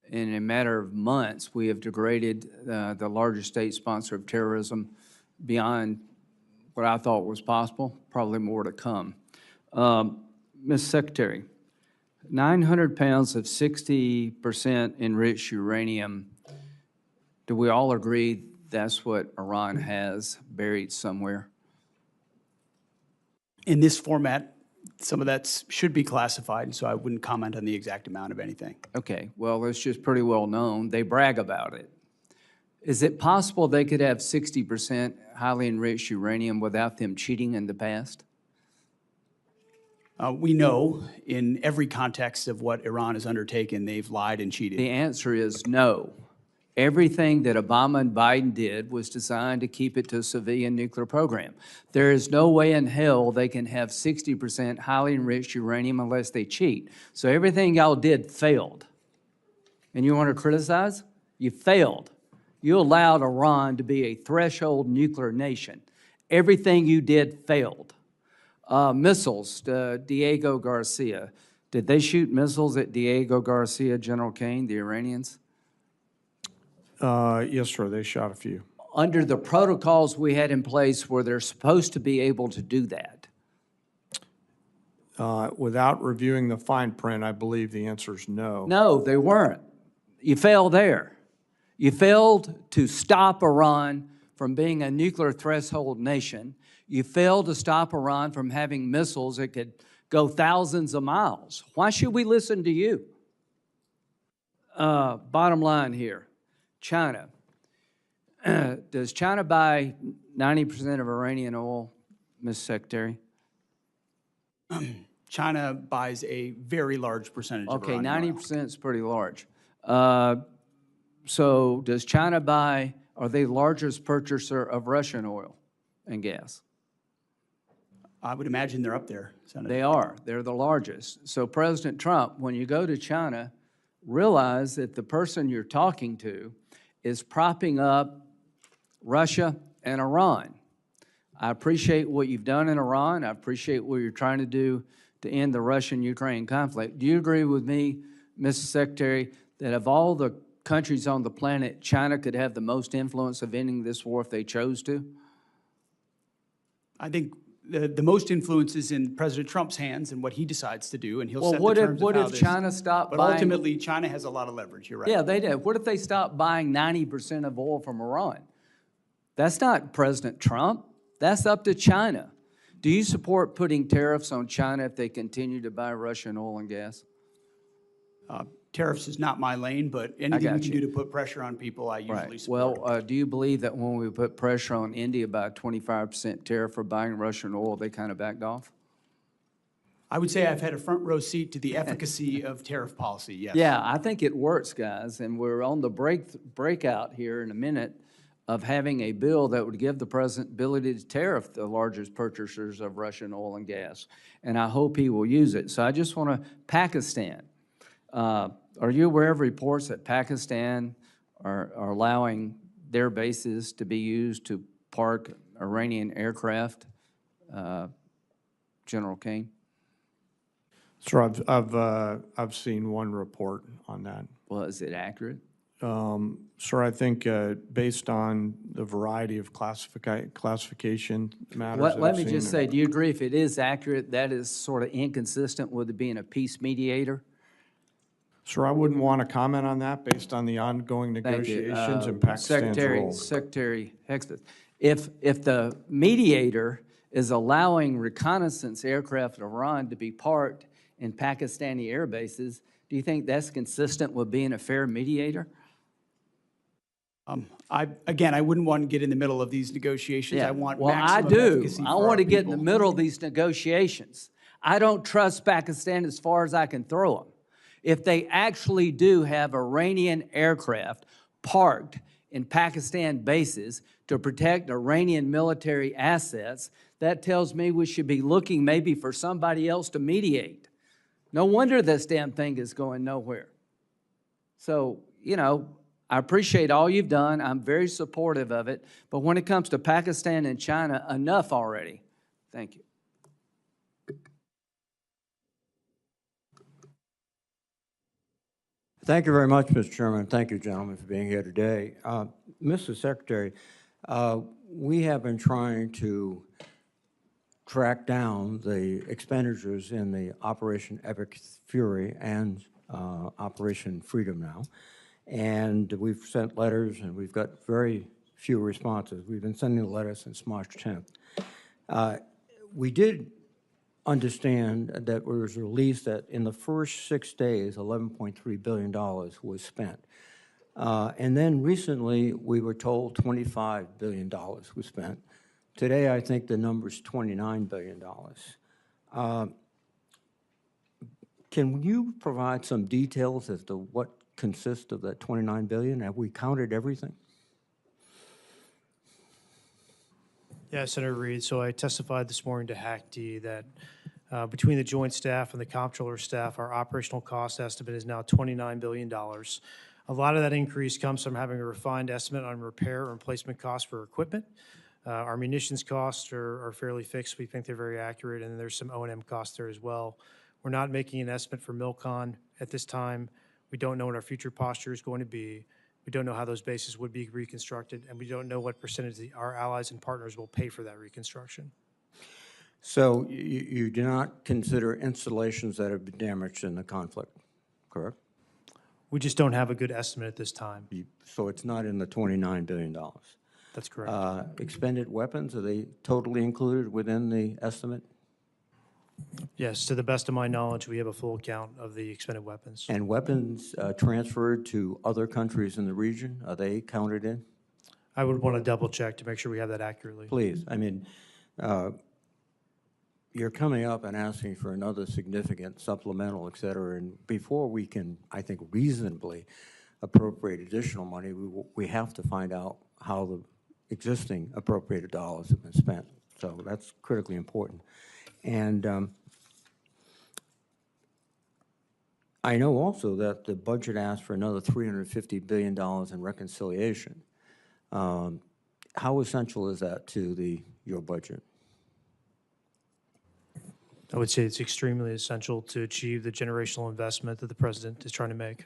In a matter of months, we have degraded the largest state sponsor of terrorism beyond what I thought was possible, probably more to come. Ms. Secretary, 900 pounds of 60% enriched uranium, do we all agree that's what Iran has buried somewhere? In this format, some of that should be classified, so I wouldn't comment on the exact amount of anything. Okay, well, it's just pretty well known. They brag about it. Is it possible they could have 60% highly enriched uranium without them cheating in the past? We know in every context of what Iran has undertaken, they've lied and cheated. The answer is no. Everything that Obama and Biden did was designed to keep it to a civilian nuclear program. There is no way in hell they can have 60% highly enriched uranium unless they cheat. So everything y'all did failed. And you want to criticize? You failed. You allowed Iran to be a threshold nuclear nation. Everything you did failed. Missiles, Diego Garcia. Did they shoot missiles at Diego Garcia, General Caine, the Iranians? Yes, sir, they shot a few. Under the protocols we had in place, were they supposed to be able to do that? Without reviewing the fine print, I believe the answer is no. No, they weren't. You failed there. You failed to stop Iran from being a nuclear threshold nation. You failed to stop Iran from having missiles that could go thousands of miles. Why should we listen to you? Bottom line here, China. Does China buy 90% of Iranian oil, Ms. Secretary? China buys a very large percentage of Okay, Iranian oil. 90% is pretty large. So does China buy, are they the largest purchaser of Russian oil and gas? I would imagine they're up there, Senator. They are. They're the largest. So President Trump, when you go to China, realize that the person you're talking to is propping up Russia and Iran. I appreciate what you've done in Iran. I appreciate what you're trying to do to end the Russian-Ukraine conflict. Do you agree with me, Mr. Secretary, that of all the countries on the planet, China could have the most influence of ending this war if they chose to? I think the most influence is in President Trump's hands and what he decides to do, and he'll Well, set the what terms if of how this. China stopped But buying? ultimately, China has a lot of leverage, you're right. Yeah, they did. What if they stopped buying 90% of oil from Iran? That's not President Trump. That's up to China. Do you support putting tariffs on China if they continue to buy Russian oil and gas? Tariffs is not my lane, but anything got we can you. do to put pressure on people, I usually Right. support. Well, do you believe that when we put pressure on India by a 25% tariff for buying Russian oil, they kind of backed off? I would say I've had a front row seat to the efficacy of tariff policy, yes. Yeah, I think it works, guys, and we're on the breakout here in a minute of having a bill that would give the president ability to tariff the largest purchasers of Russian oil and gas, and I hope he will use it. So I just want to, Pakistan. Are you aware of reports that Pakistan are allowing their bases to be used to park Iranian aircraft, General Caine? Sir, I've seen one report on that. Well, is it accurate? Sir, I think based on the variety of classification matters. that Let I've me seen, just say, do you agree if it is accurate, that is sort of inconsistent with it being a peace mediator? Sir, I wouldn't want to comment on that based on the ongoing Thank you. negotiations and Pakistan's role. Secretary Hegseth, if the mediator is allowing reconnaissance aircraft in Iran to be parked in Pakistani air bases, do you think that's consistent with being a fair mediator? Again, I wouldn't want to get in the middle of these negotiations. I want Well, I maximum do. efficacy I for our want to get in the people. middle of these negotiations. I don't trust Pakistan as far as I can throw them. If they actually do have Iranian aircraft parked in Pakistan bases to protect Iranian military assets, that tells me we should be looking maybe for somebody else to mediate. No wonder this damn thing is going nowhere. So, you know, I appreciate all you've done. I'm very supportive of it. But when it comes to Pakistan and China, enough already. Thank you. Thank you very much, Mr. Chairman. Thank you, gentlemen, for being here today. Mr. Secretary, we have been trying to track down the expenditures in the Operation Epic Fury and Operation Freedom now. And we've sent letters, and we've got very few responses. We've been sending the letters since March 10th. We did understand that there was a release that in the first 6 days, $11.3 billion was spent. And then recently, we were told $25 billion was spent. Today, I think the number is $29 billion. Can you provide some details as to what consist of that 29 billion? Have we counted everything? Yeah, Senator Reed, so I testified this morning to HAC-D that between the joint staff and the comptroller staff, our operational cost estimate is now $29 billion. A lot of that increase comes from having a refined estimate on repair or replacement costs for equipment. Our munitions costs are fairly fixed. We think they're very accurate, and there's some O&M costs there as well. We're not making an estimate for MILCON at this time. We don't know what our future posture is going to be. We don't know how those bases would be reconstructed, and we don't know what percentage our allies and partners will pay for that reconstruction. So you do not consider installations that have been damaged in the conflict, correct? We just don't have a good estimate at this time. So it's not in the $29 billion. That's correct. Expended weapons, are they totally included within the estimate? Yes, to the best of my knowledge, we have a full count of the expended weapons. And weapons transferred to other countries in the region, are they counted in? I would want to double check to make sure we have that accurately. Please, I mean, you're coming up and asking for another significant supplemental, et cetera, and before we can, I think, reasonably appropriate additional money, we have to find out how the existing appropriated dollars have been spent. So that's critically important. And I know also that the budget asked for another $350 billion in reconciliation. How essential is that to your budget? I would say it's extremely essential to achieve the generational investment that the president is trying to make.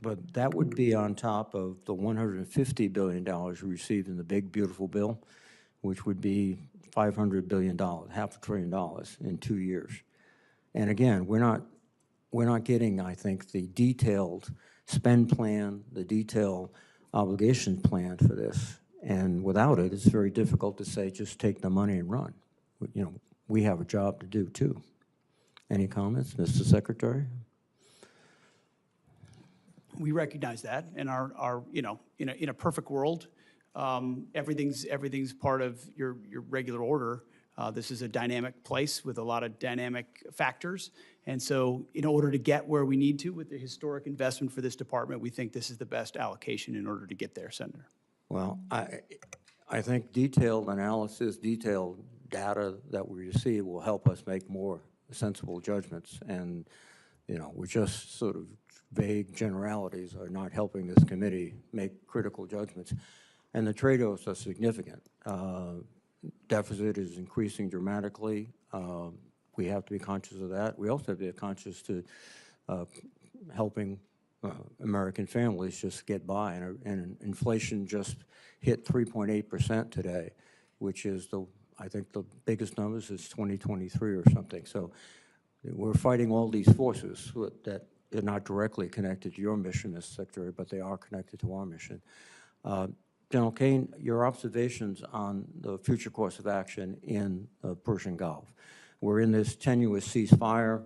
But that would be on top of the $150 billion we received in the big, beautiful bill, which would be $500 billion, half $1 trillion in 2 years. And again, we're not getting, I think, the detailed spend plan, the detailed obligation plan for this. And without it, it's very difficult to say, just take the money and run. You know, we have a job to do too. Any comments, Mr. Secretary? We recognize that, and our you know, in a perfect world, everything's part of your regular order. This is a dynamic place with a lot of dynamic factors, and so in order to get where we need to with the historic investment for this department, we think this is the best allocation in order to get there, Senator. Well, I think detailed analysis, detailed data that we receive will help us make more sensible judgments. And, you know, we're just sort of vague generalities are not helping this committee make critical judgments. And the trade-offs are significant. Deficit is increasing dramatically. We have to be conscious of that. We also have to be conscious to helping American families just get by. And inflation just hit 3.8% today, which is I think the biggest numbers is 2023 or something. So we're fighting all these forces that are not directly connected to your mission, Mr. Secretary, but they are connected to our mission. General Caine, your observations on the future course of action in the Persian Gulf. We're in this tenuous ceasefire.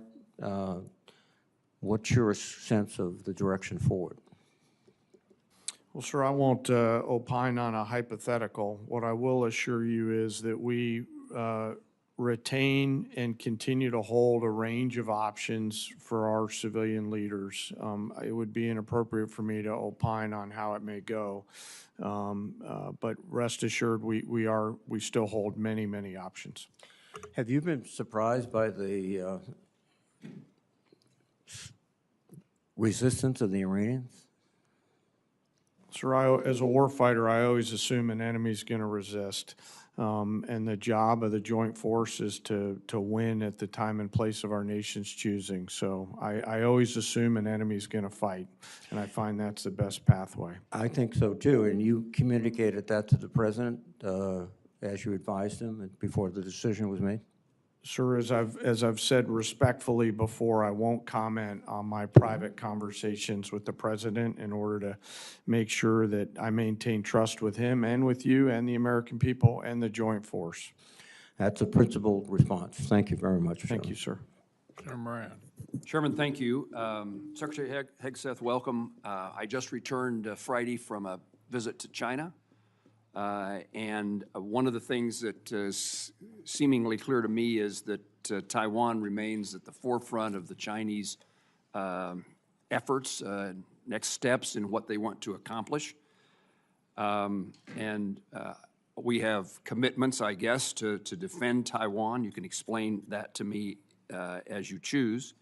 What's your sense of the direction forward? Well, sir, I won't opine on a hypothetical. What I will assure you is that we retain and continue to hold a range of options for our civilian leaders. It would be inappropriate for me to opine on how it may go, but rest assured we still hold many, many options. Have you been surprised by the resistance of the Iranians? Sir, as a warfighter, I always assume an enemy's going to resist. And the job of the joint force is to win at the time and place of our nation's choosing. So I always assume an enemy's going to fight, and I find that's the best pathway. I think so too, and you communicated that to the president as you advised him before the decision was made? Sir, as I've said respectfully before, I won't comment on my private conversations with the president in order to make sure that I maintain trust with him and with you and the American people and the joint force. That's a principled response. Thank you very much. Thank you, sir. Senator Moran. Chairman, thank you. Secretary Hegseth, welcome. I just returned Friday from a visit to China. And one of the things that is seemingly clear to me is that Taiwan remains at the forefront of the Chinese efforts next steps in what they want to accomplish. We have commitments, I guess, to defend Taiwan. You can explain that to me as you choose.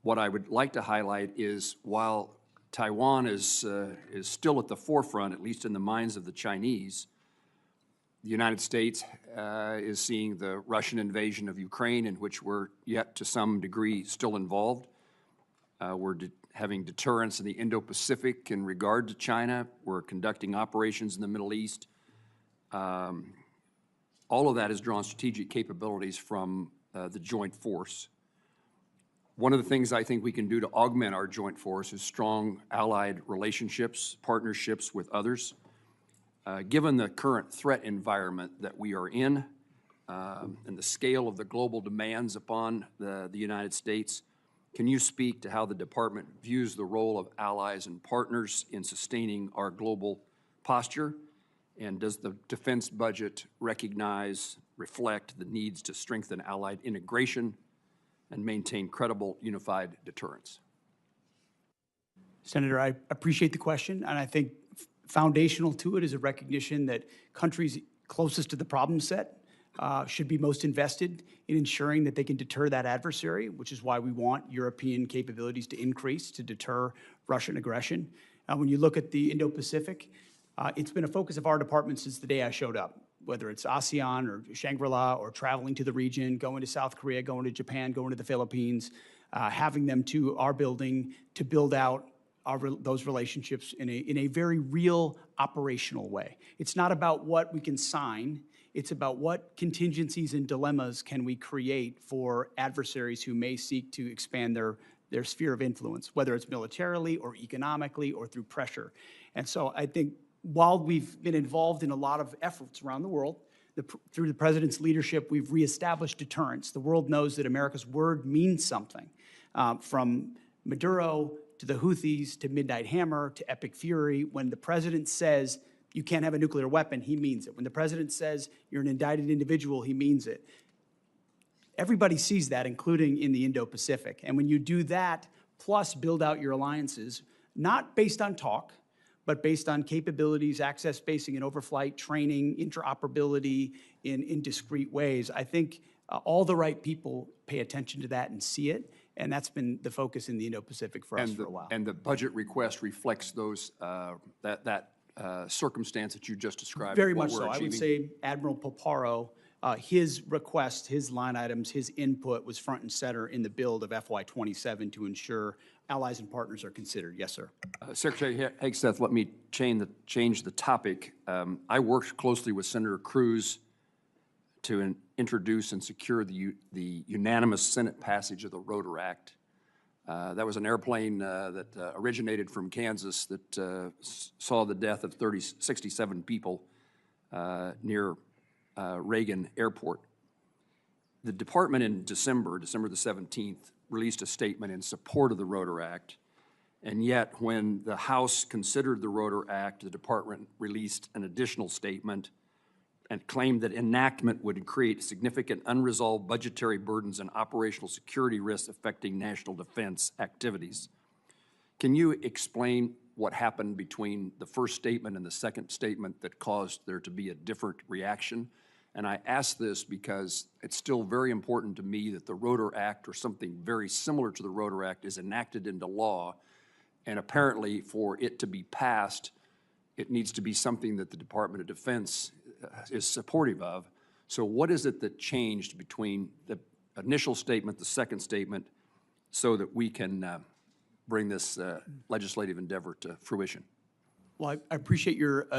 What I would like to highlight is while Taiwan is still at the forefront, at least in the minds of the Chinese, the United States is seeing the Russian invasion of Ukraine, in which we're yet to some degree still involved. We're having deterrence in the Indo-Pacific in regard to China. We're conducting operations in the Middle East. All of that has drawn strategic capabilities from the joint force. One of the things I think we can do to augment our joint force is strong allied relationships, partnerships with others. Given the current threat environment that we are in and the scale of the global demands upon the United States, can you speak to how the department views the role of allies and partners in sustaining our global posture? And does the defense budget recognize, reflect the needs to strengthen allied integration and maintain credible unified deterrence? Senator, I appreciate the question, and I think foundational to it is a recognition that countries closest to the problem set should be most invested in ensuring that they can deter that adversary, which is why we want European capabilities to increase to deter Russian aggression. When you look at the Indo-Pacific, it's been a focus of our department since the day I showed up, whether it's ASEAN or Shangri-La or traveling to the region, going to South Korea, going to Japan, going to the Philippines, having them to our building to build out those relationships in a very real operational way. It's not about what we can sign. It's about what contingencies and dilemmas can we create for adversaries who may seek to expand their sphere of influence, whether it's militarily or economically or through pressure. And so I think while we've been involved in a lot of efforts around the world, through the President's leadership, we've reestablished deterrence. The world knows that America's word means something, from Maduro to the Houthis to Midnight Hammer to Epic Fury. When the President says you can't have a nuclear weapon, he means it. When the President says you're an indicted individual, he means it. Everybody sees that, including in the Indo-Pacific. And when you do that, plus build out your alliances, not based on talk, but based on capabilities, access, spacing, and overflight, training, interoperability in discrete ways, I think all the right people pay attention to that and see it, and that's been the focus in the Indo-Pacific for us for a while. And the budget request reflects those circumstance that you just described. Very much so. I would say Admiral Poparo, his request, his line items, his input was front and center in the build of FY27 to ensure allies and partners are considered. Yes, sir. Secretary Hegseth, let me change the topic. I worked closely with Senator Cruz to introduce and secure the unanimous Senate passage of the Rotor Act. That was an airplane that originated from Kansas that saw the death of 67 people near Reagan Airport. The department in December the 17th, released a statement in support of the Rotor Act, and yet when the House considered the Rotor Act, the department released an additional statement and claimed that enactment would create significant unresolved budgetary burdens and operational security risks affecting national defense activities. Can you explain what happened between the first statement and the second statement that caused there to be a different reaction? And I ask this because it's still very important to me that the Rotor Act or something very similar to the Rotor Act is enacted into law, and apparently for it to be passed, it needs to be something that the Department of Defense is supportive of. So what is it that changed between the initial statement, the second statement, so that we can bring this legislative endeavor to fruition? Well, I appreciate your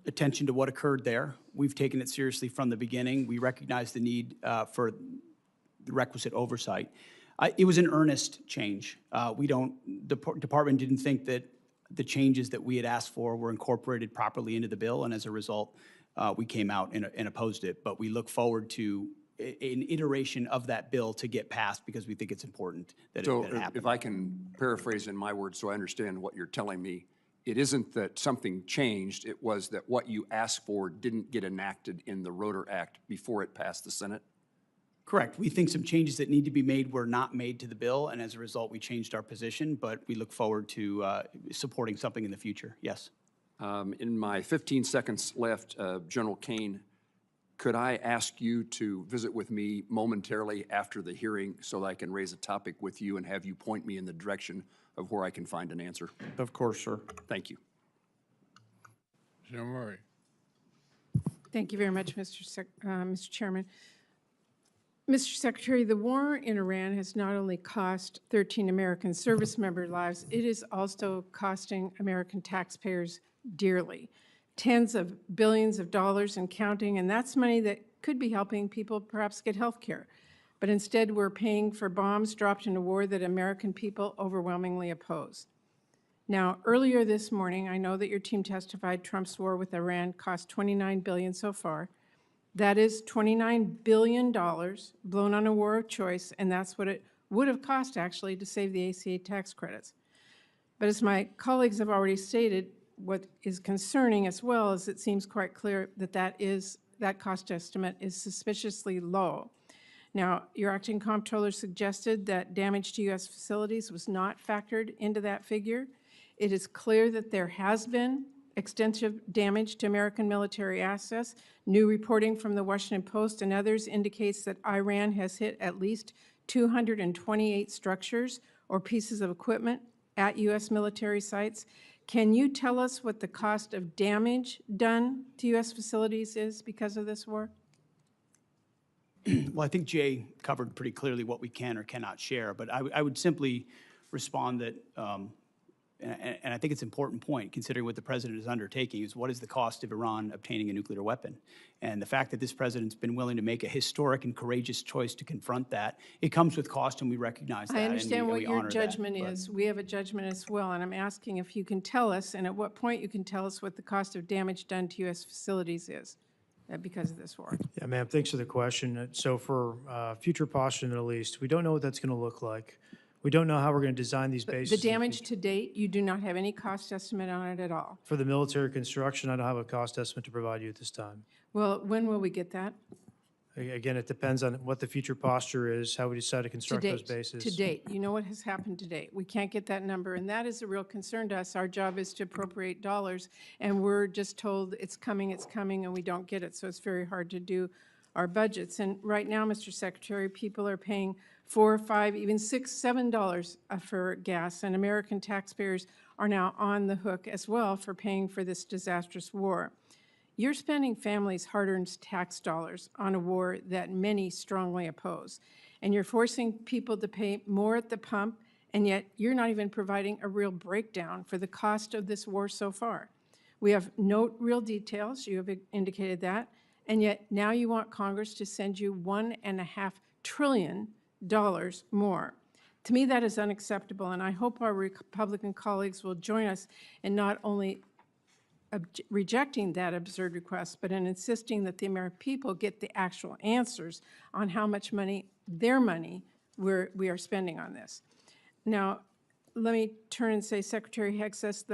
attention to what occurred there. We've taken it seriously from the beginning. We recognize the need for the requisite oversight. It was an earnest change. The department didn't think that the changes that we had asked for were incorporated properly into the bill, and as a result, we came out and opposed it. But we look forward to an iteration of that bill to get passed because we think it's important that it happen. If I can paraphrase in my words so I understand what you're telling me, it isn't that something changed, it was that what you asked for didn't get enacted in the Rotor Act before it passed the Senate? Correct. We think some changes that need to be made were not made to the bill, and as a result, we changed our position, but we look forward to supporting something in the future. Yes. In my 15 seconds left, General Caine, could I ask you to visit with me momentarily after the hearing so that I can raise a topic with you and have you point me in the direction of where I can find an answer? Of course, sir. Thank you. Senator Murray. Thank you very much, Mr. Chairman. Mr. Secretary, the war in Iran has not only cost 13 American service member lives, it is also costing American taxpayers dearly. Tens of billions of dollars and counting, and that's money that could be helping people perhaps get health care. But instead, we're paying for bombs dropped in a war that American people overwhelmingly oppose. Now, earlier this morning, I know that your team testified Trump's war with Iran cost $29 billion so far. That is $29 billion blown on a war of choice, and that's what it would have cost, actually, to save the ACA tax credits. But as my colleagues have already stated, what is concerning as well is it seems quite clear that that cost estimate is suspiciously low. Now, your acting comptroller suggested that damage to U.S. facilities was not factored into that figure. It is clear that there has been extensive damage to American military assets. New reporting from the Washington Post and others indicates that Iran has hit at least 228 structures or pieces of equipment at U.S. military sites. Can you tell us what the cost of damage done to U.S. facilities is because of this war? Well, I think Jay covered pretty clearly what we can or cannot share, but I would simply respond that, and I think it's an important point, considering what the president is undertaking, is what is the cost of Iran obtaining a nuclear weapon? And the fact that this president's been willing to make a historic and courageous choice to confront that, it comes with cost, and we recognize that. I understand and what we your honor judgment that, is. We have a judgment as well, and I'm asking if you can tell us, and at what point you can tell us what the cost of damage done to U.S. facilities is because of this war. Yeah, ma'am, thanks for the question. So for future posture in the Middle East, we don't know what that's going to look like. We don't know how we're going to design these bases. The damage to date, you do not have any cost estimate on it at all. For the military construction, I don't have a cost estimate to provide you at this time. Well, when will we get that? Again, it depends on what the future posture is, how we decide to construct those To bases. date, you know what has happened to date. We can't get that number, and that is a real concern to us. Our job is to appropriate dollars, and we're just told it's coming, and we don't get it, so it's very hard to do our budgets. And right now, Mr. Secretary, people are paying $4, $5, even $6, $7 for gas, and American taxpayers are now on the hook as well for paying for this disastrous war. You're spending families' hard-earned tax dollars on a war that many strongly oppose, and you're forcing people to pay more at the pump, and yet you're not even providing a real breakdown for the cost of this war so far. We have no real details, you have indicated that, and yet now you want Congress to send you $1.5 trillion more. To me, that is unacceptable, and I hope our Republican colleagues will join us in not only rejecting that absurd request, but in insisting that the American people get the actual answers on how much money, their money, we are spending on this. Now, let me turn and say, Secretary Hegseth,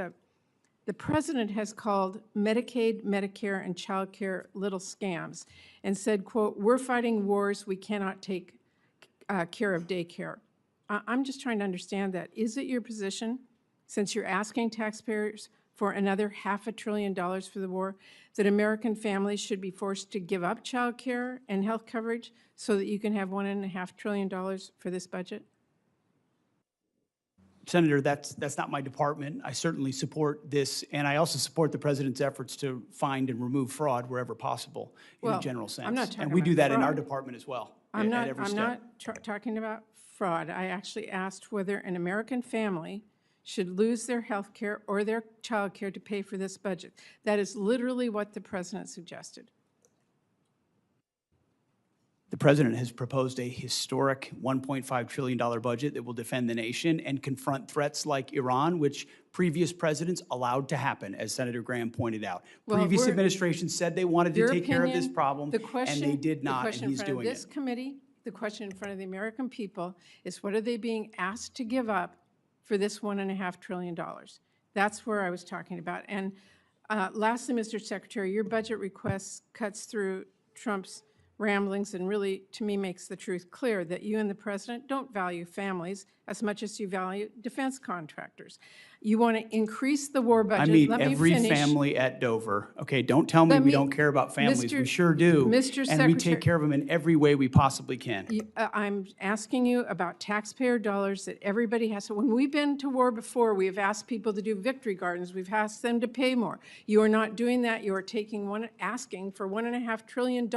the president has called Medicaid, Medicare, and child care little scams and said, quote, we're fighting wars, we cannot take care of daycare. I'm just trying to understand that. Is it your position, since you're asking taxpayers for another $500 billion for the war, that American families should be forced to give up child care and health coverage so that you can have $1.5 trillion for this budget? Senator, that's not my department. I certainly support this, and I also support the president's efforts to find and remove fraud wherever possible in a general sense. I'm not talking and we about do that in our fraud. department as well. I'm at every step. not talking about fraud. I actually asked whether an American family should lose their health care or their child care to pay for this budget. That is literally what the president suggested. The president has proposed a historic $1.5 trillion budget that will defend the nation and confront threats like Iran, which previous presidents allowed to happen, as Senator Graham pointed out. Well, Previous administrations said they wanted to Your take care of this opinion, problem, the question, and they did not, the and question he's in front doing of this it. committee, the question in front of the American people is, what are they being asked to give up for this $1.5 trillion? That's where I was talking about. And lastly, Mr. Secretary, your budget request cuts through Trump's ramblings and really, to me, makes the truth clear that you and the president don't value families as much as you value defense contractors. You want to increase the war budget. I meet Let me every finish. family at Dover. Okay, don't tell me Let we me- don't care about families. We Mr. sure do. Mr. And we Secretary- take care of them in every way we possibly can. I'm asking you about taxpayer dollars that everybody has. When we've been to war before, we have asked people to do victory gardens. We've asked them to pay more. You are not doing that. You are asking for $1.5 trillion,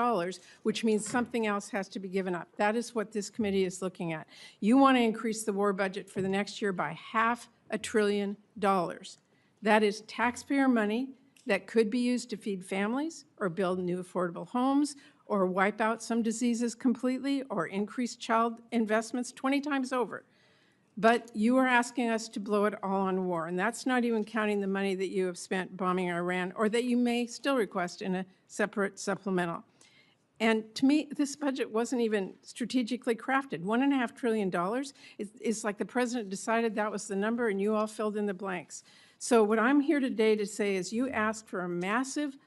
which means something else has to be given up. That is what this committee is looking at. You want to increase the war budget for the next year by $500 billion. That is taxpayer money that could be used to feed families or build new affordable homes or wipe out some diseases completely or increase child investments 20 times over. But you are asking us to blow it all on war, and that's not even counting the money that you have spent bombing Iran or that you may still request in a separate supplemental. And to me, this budget wasn't even strategically crafted. $1.5 trillion is like the president decided that was the number and you all filled in the blanks. So what I'm here today to say is you asked for a massive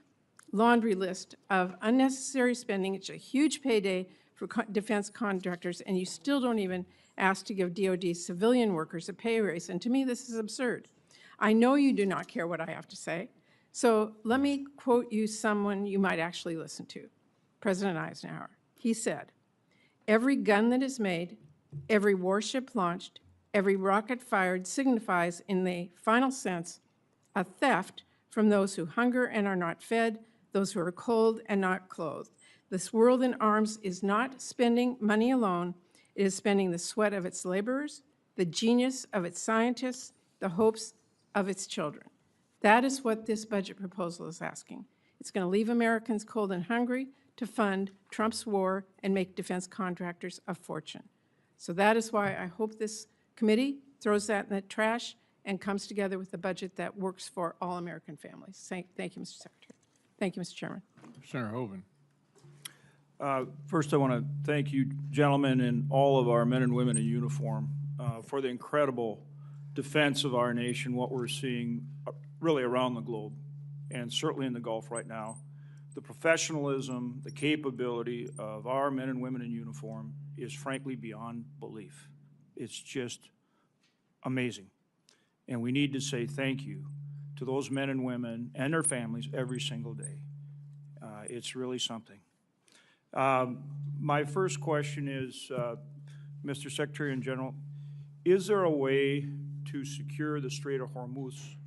laundry list of unnecessary spending. It's a huge payday for defense contractors, and you still don't even ask to give DOD civilian workers a pay raise. And to me, this is absurd. I know you do not care what I have to say. So let me quote you someone you might actually listen to, President Eisenhower. He said, "Every gun that is made, every warship launched, every rocket fired signifies in the final sense a theft from those who hunger and are not fed, those who are cold and not clothed. This world in arms is not spending money alone. It is spending the sweat of its laborers, the genius of its scientists, the hopes of its children." That is what this budget proposal is asking. It's going to leave Americans cold and hungry to fund Trump's war and make defense contractors a fortune. So that is why I hope this committee throws that in the trash and comes together with a budget that works for all American families. Thank you, Mr. Secretary. Thank you, Mr. Chairman. Senator Hoven. First, I want to thank you, gentlemen, and all of our men and women in uniform for the incredible defense of our nation, what we're seeing really around the globe, and certainly in the Gulf right now. The professionalism, the capability of our men and women in uniform is frankly beyond belief. It's just amazing. And we need to say thank you to those men and women and their families every single day. It's really something. My first question is, Mr. Secretary in General, is there a way to secure the Strait of Hormuz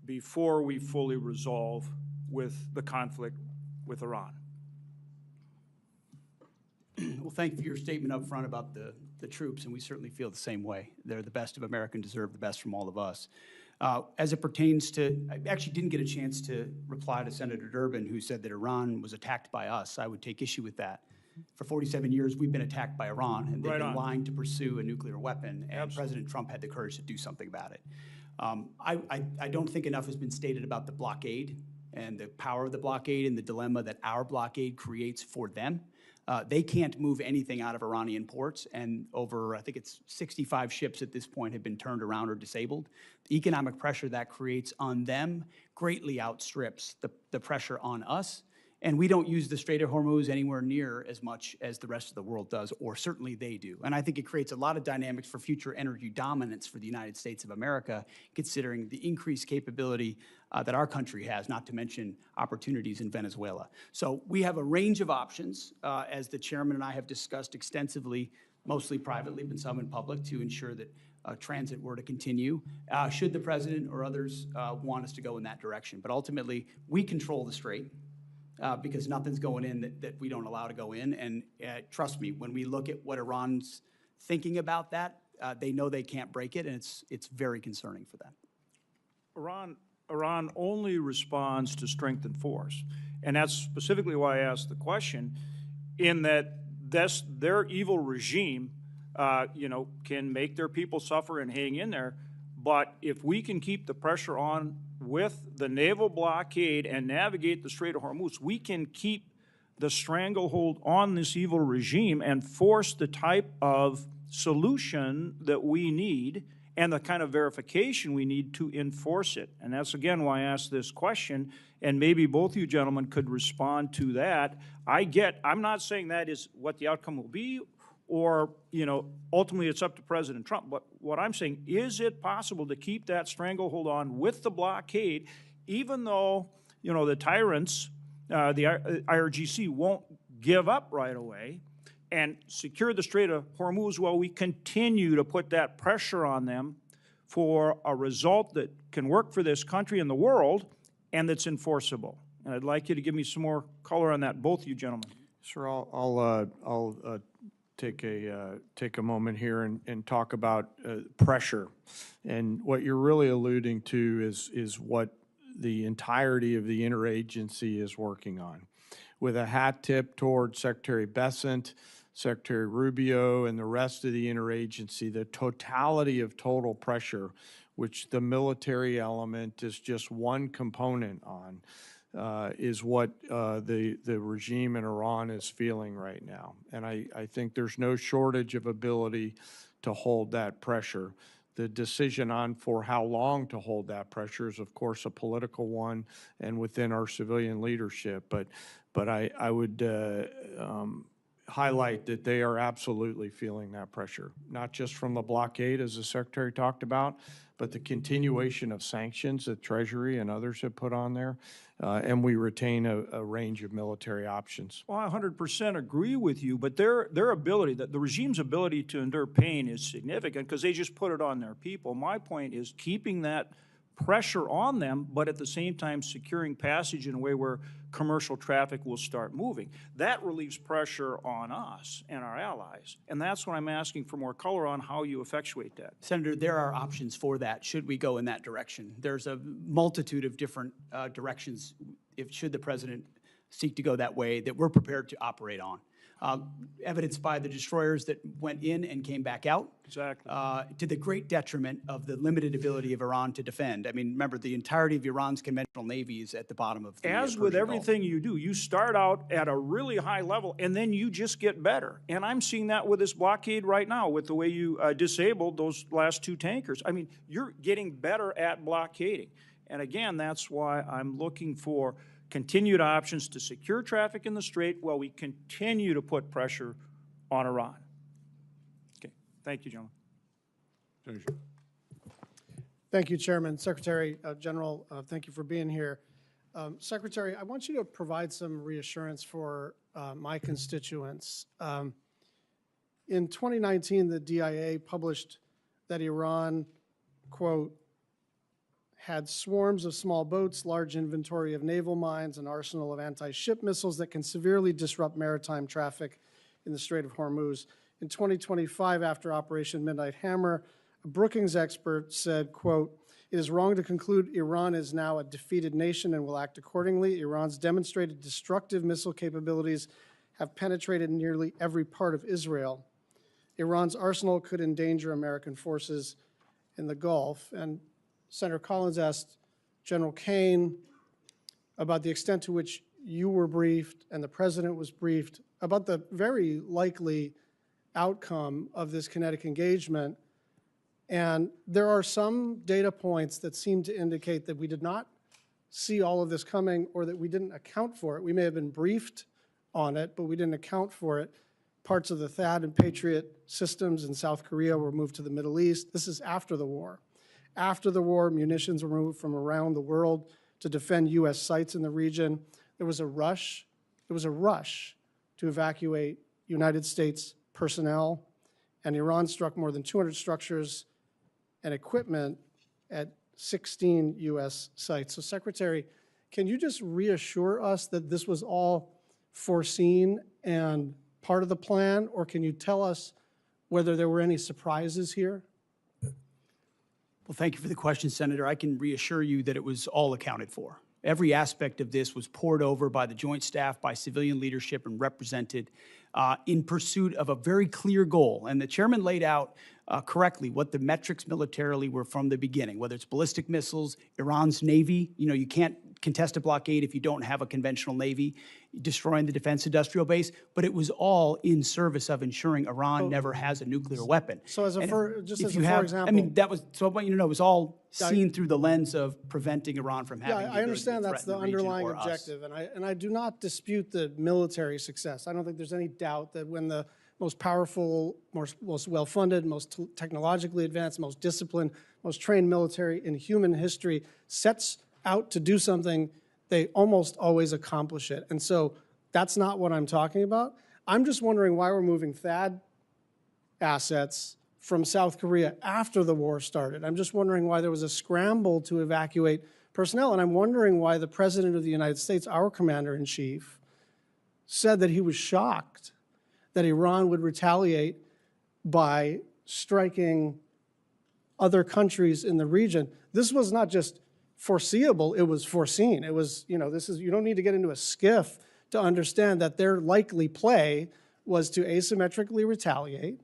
before we fully resolve with the conflict with Iran? Well, thank you for your statement up front about the troops, and we certainly feel the same way. They're the best of America and deserve the best from all of us. As it pertains to, I actually didn't get a chance to reply to Senator Durbin, who said that Iran was attacked by us. I would take issue with that. For 47 years, we've been attacked by Iran, and they've been lying to pursue a nuclear weapon, and President Trump had the courage to do something about it. I don't think enough has been stated about the blockade and the power of the blockade and the dilemma that our blockade creates for them. They can't move anything out of Iranian ports, and over, I think it's 65 ships at this point have been turned around or disabled. The economic pressure that creates on them greatly outstrips the pressure on us, and we don't use the Strait of Hormuz anywhere near as much as the rest of the world does, or certainly they do. And I think it creates a lot of dynamics for future energy dominance for the United States of America, considering the increased capability that our country has, not to mention opportunities in Venezuela. So we have a range of options, as the chairman and I have discussed extensively, mostly privately, but some in public, to ensure that transit were to continue, should the president or others want us to go in that direction. But ultimately, we control the strait. Because nothing's going in that we don't allow to go in. And trust me, when we look at what Iran's thinking about that, they know they can't break it, and it's very concerning for them. Iran only responds to strength and force. And that's specifically why I asked the question, in that their evil regime can make their people suffer and hang in there. But if we can keep the pressure on with the naval blockade and navigate the Strait of Hormuz, we can keep the stranglehold on this evil regime and force the type of solution that we need and the kind of verification we need to enforce it. And that's, again, why I asked this question, and maybe both of you gentlemen could respond to that. I'm not saying that is what the outcome will be, or, you know, ultimately it's up to President Trump, but what I'm saying, is it possible to keep that stranglehold on with the blockade, even though, you know, the tyrants, the IRGC won't give up right away, and secure the Strait of Hormuz while we continue to put that pressure on them for a result that can work for this country and the world and that's enforceable? And I'd like you to give me some more color on that, both of you gentlemen. Sir, I'll take a moment here and talk about pressure. And what you're really alluding to is what the entirety of the interagency is working on, with a hat tip toward Secretary Bessent, Secretary Rubio, and the rest of the interagency. The totality of total pressure, which the military element is just one component on, is what the regime in Iran is feeling right now. And I think there's no shortage of ability to hold that pressure. The decision on for how long to hold that pressure is, of course, a political one and within our civilian leadership. But I would highlight that they are absolutely feeling that pressure, not just from the blockade, as the Secretary talked about, but the continuation of sanctions that Treasury and others have put on there, and we retain a range of military options. Well, I 100% agree with you, but their ability, the regime's ability to endure pain is significant because they just put it on their people. My point is keeping that pressure on them, but at the same time securing passage in a way where commercial traffic will start moving. That relieves pressure on us and our allies, and that's what I'm asking for more color on how you effectuate that. Senator, there are options for that, should we go in that direction. There's a multitude of different directions, should the president seek to go that way, that we're prepared to operate on. Evidenced by the destroyers that went in and came back out. Exactly. To the great detriment of the limited ability of Iran to defend. I mean, remember, the entirety of Iran's conventional navy is at the bottom of the As with Persian Gulf. everything you do, you start out at a really high level, and then you just get better. And I'm seeing that with this blockade right now, with the way you disabled those last two tankers. I mean, you're getting better at blockading. And again, that's why I'm looking for continued options to secure traffic in the Strait while we continue to put pressure on Iran. Okay, thank you, gentlemen. Thank you, Chairman. Secretary General, thank you for being here. Secretary, I want you to provide some reassurance for my constituents. In 2019, the DIA published that Iran, quote, had swarms of small boats, large inventory of naval mines, an arsenal of anti-ship missiles that can severely disrupt maritime traffic in the Strait of Hormuz. In 2025, after Operation Midnight Hammer, a Brookings expert said, quote, "It is wrong to conclude Iran is now a defeated nation and will act accordingly. Iran's demonstrated destructive missile capabilities have penetrated nearly every part of Israel. Iran's arsenal could endanger American forces in the Gulf." And Senator Collins asked General Caine about the extent to which you were briefed and the president was briefed about the very likely outcome of this kinetic engagement. And there are some data points that seem to indicate that we did not see all of this coming, or that we didn't account for it. We may have been briefed on it, but we didn't account for it. Parts of the THAAD and Patriot systems in South Korea were moved to the Middle East. This is after the war. After the war, munitions were moved from around the world to defend U.S. sites in the region. There was a rush to evacuate United States personnel, and Iran struck more than 200 structures and equipment at 16 U.S. sites. So, Secretary, can you just reassure us that this was all foreseen and part of the plan, or can you tell us whether there were any surprises here? Well, thank you for the question, Senator. I can reassure you that it was all accounted for. Every aspect of this was poured over by the Joint Staff, by civilian leadership, and represented in pursuit of a very clear goal. And the chairman laid out correctly what the metrics militarily were from the beginning, whether it's ballistic missiles, Iran's Navy. You know, you can't contest a blockade if you don't have a conventional Navy, destroying the defense industrial base, but it was all in service of ensuring Iran never has a nuclear weapon. So as a And for, just if as you a for have, example. I mean, that was, so I want you to know, it was all seen through the lens of preventing Iran from having the Yeah, I ability to understand that's threaten the region underlying or us. objective, and I do not dispute the military success. I don't think there's any doubt that when the most powerful, most well-funded, most technologically advanced, most disciplined, most trained military in human history sets out to do something, they almost always accomplish it. And so that's not what I'm talking about. I'm just wondering why we're moving THAAD assets from South Korea after the war started. I'm just wondering why there was a scramble to evacuate personnel, and I'm wondering why the President of the United States, our Commander-in-Chief, said that he was shocked that Iran would retaliate by striking other countries in the region. This was not just foreseeable, it was foreseen. It was, you know, this is, you don't need to get into a skiff to understand that their likely play was to asymmetrically retaliate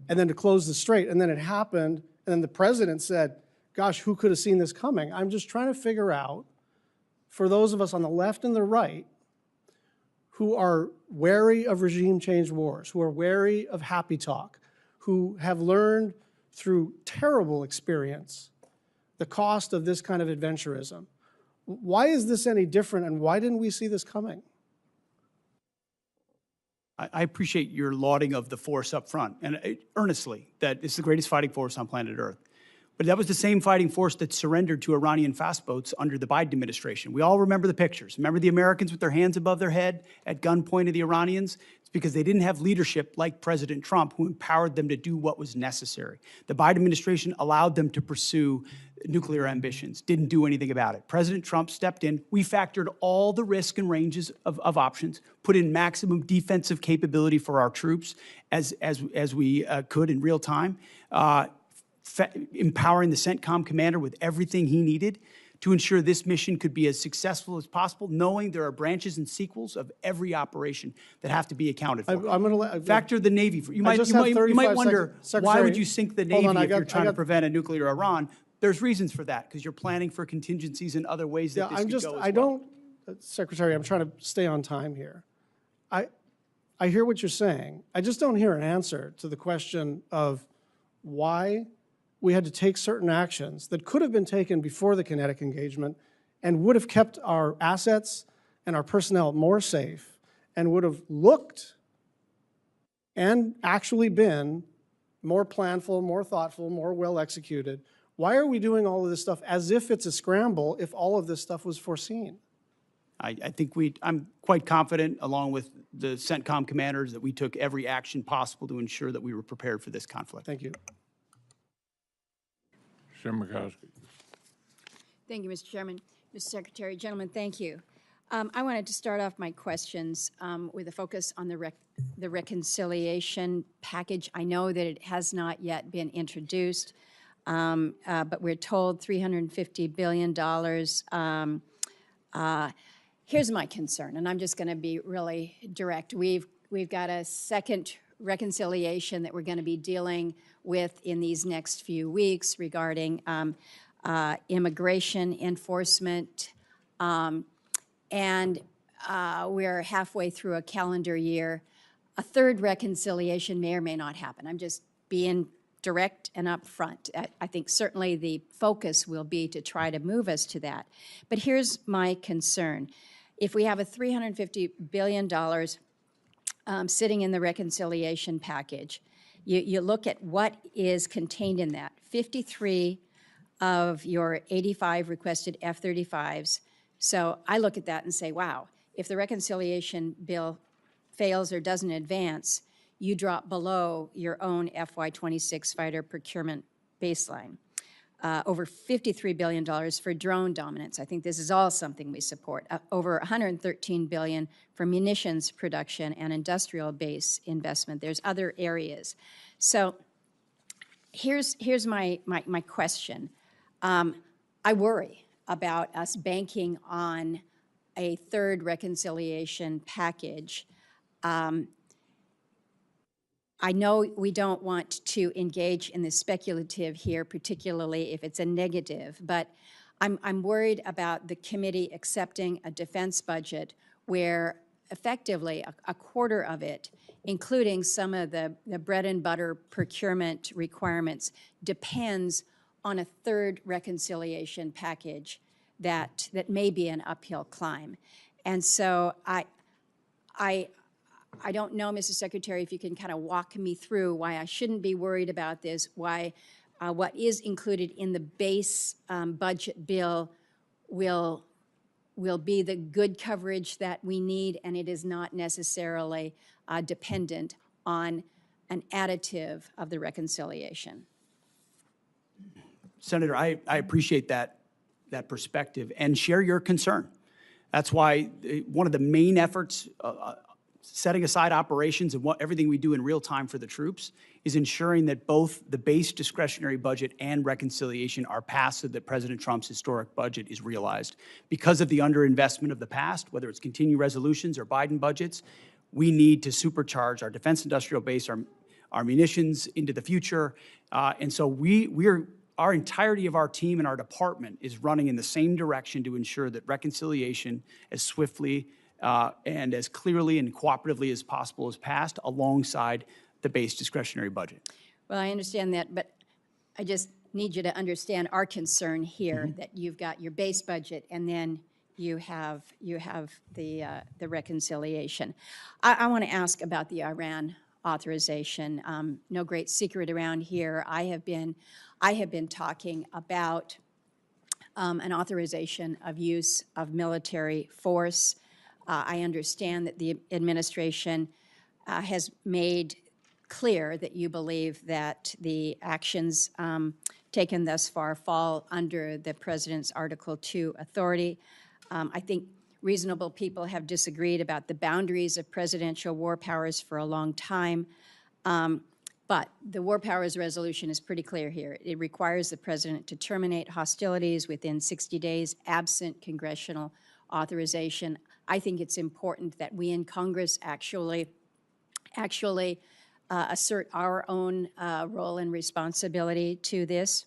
and then to close the strait. And then it happened, and then the president said, gosh, who could have seen this coming? I'm just trying to figure out, for those of us on the left and the right who are wary of regime change wars, who are wary of happy talk, who have learned through terrible experience the cost of this kind of adventurism. Why is this any different, and why didn't we see this coming? I appreciate your lauding of the force up front, and earnestly, that it's the greatest fighting force on planet Earth. But that was the same fighting force that surrendered to Iranian fast boats under the Biden administration. We all remember the pictures. Remember the Americans with their hands above their head at gunpoint of the Iranians? It's because they didn't have leadership like President Trump, who empowered them to do what was necessary. The Biden administration allowed them to pursue nuclear ambitions, didn't do anything about it. President Trump stepped in. We factored all the risk and ranges of options, put in maximum defensive capability for our troops as we could in real time, empowering the CENTCOM commander with everything he needed to ensure this mission could be as successful as possible, knowing there are branches and sequels of every operation that have to be accounted for. I'm going to factor the Navy. You might wonder, why would you sink the Navy if you're trying to prevent a nuclear Iran? There's reasons for that, because you're planning for contingencies in other ways that this could go as well. Secretary, I'm trying to stay on time here. I hear what you're saying. I just don't hear an answer to the question of why we had to take certain actions that could have been taken before the kinetic engagement and would have kept our assets and our personnel more safe and would have looked and actually been more planful, more thoughtful, more well executed. Why are we doing all of this stuff as if it's a scramble if all of this stuff was foreseen? I think I'm quite confident, along with the CENTCOM commanders, that we took every action possible to ensure that we were prepared for this conflict. Thank you. Senator Murkowski. Thank you, Mr. Chairman. Mr. Secretary, gentlemen, thank you. I wanted to start off my questions with a focus on the reconciliation package. I know that it has not yet been introduced, but we're told $350 billion. Here's my concern, and I'm just going to be really direct. We've got a second reconciliation that we're going to be dealing with in these next few weeks regarding immigration enforcement, and we're halfway through a calendar year. A third reconciliation may or may not happen. I'm just being direct and upfront. I think certainly the focus will be to try to move us to that. But here's my concern. If we have a $350 billion sitting in the reconciliation package, you look at what is contained in that. 53 of your 85 requested F-35s. So I look at that and say, wow, if the reconciliation bill fails or doesn't advance, you drop below your own FY26 fighter procurement baseline. Over $53 billion for drone dominance. I think this is all something we support. Over $113 billion for munitions production and industrial base investment. There's other areas. So here's my question. I worry about us banking on a third reconciliation package. I know we don't want to engage in the speculative here, particularly if it's a negative, but I'm worried about the committee accepting a defense budget where effectively a quarter of it, including some of the bread and butter procurement requirements, depends on a third reconciliation package that may be an uphill climb. And so I don't know, Mr. Secretary, if you can kind of walk me through why I shouldn't be worried about this, why what is included in the base budget bill will be the good coverage that we need, and it is not necessarily dependent on an additive of the reconciliation. Senator, I appreciate that perspective and share your concern. That's why one of the main efforts, setting aside operations and everything we do in real time for the troops, is ensuring that both the base discretionary budget and reconciliation are passed so that President Trump's historic budget is realized. Because of the underinvestment of the past, whether it's continuing resolutions or Biden budgets, we need to supercharge our defense industrial base, our munitions into the future. And so our entirety of our team and our department is running in the same direction to ensure that reconciliation as swiftly and as clearly and cooperatively as possible is passed alongside the base discretionary budget. Well, I understand that, but I just need you to understand our concern here, that you've got your base budget and then you have the reconciliation. I want to ask about the Iran authorization. No great secret around here. I have been talking about an authorization of use of military force. I understand that the administration has made clear that you believe that the actions taken thus far fall under the President's Article 2 authority. I think reasonable people have disagreed about the boundaries of presidential war powers for a long time. But the War Powers Resolution is pretty clear here. It requires the President to terminate hostilities within 60 days, absent congressional authorization. I think it's important that we in Congress actually assert our own role and responsibility to this.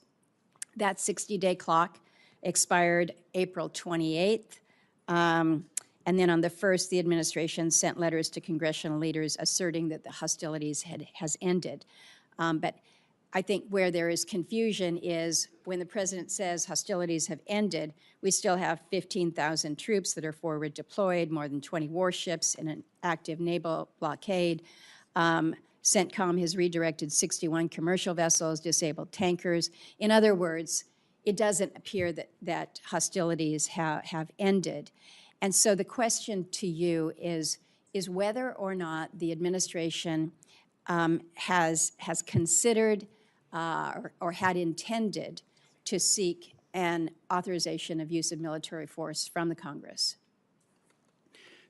That 60-day clock expired April 28th. And then on the 1st, the administration sent letters to congressional leaders asserting that the hostilities has ended. But I think where there is confusion is when the President says hostilities have ended, we still have 15,000 troops that are forward deployed, more than 20 warships in an active naval blockade. CENTCOM has redirected 61 commercial vessels, disabled tankers. In other words, it doesn't appear that hostilities have ended. And so the question to you is whether or not the administration has considered or had intended to seek an authorization of use of military force from the Congress.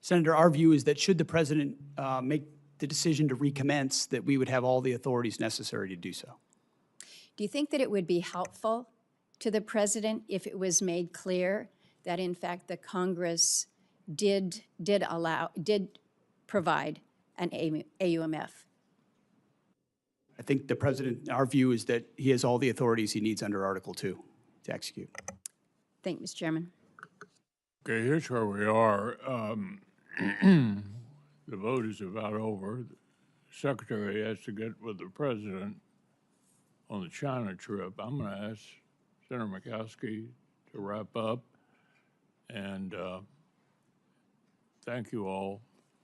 Senator, our view is that should the President make the decision to recommence, that we would have all the authorities necessary to do so. Do you think that it would be helpful to the President if it was made clear that in fact the Congress did provide an AUMF? I think the President, our view is that he has all the authorities he needs under Article 2 to execute. Thank you, Mr. Chairman. Okay, here's where we are. The vote is about over. The Secretary has to get with the President on the China trip. I'm going to ask Senator Murkowski to wrap up. And thank you all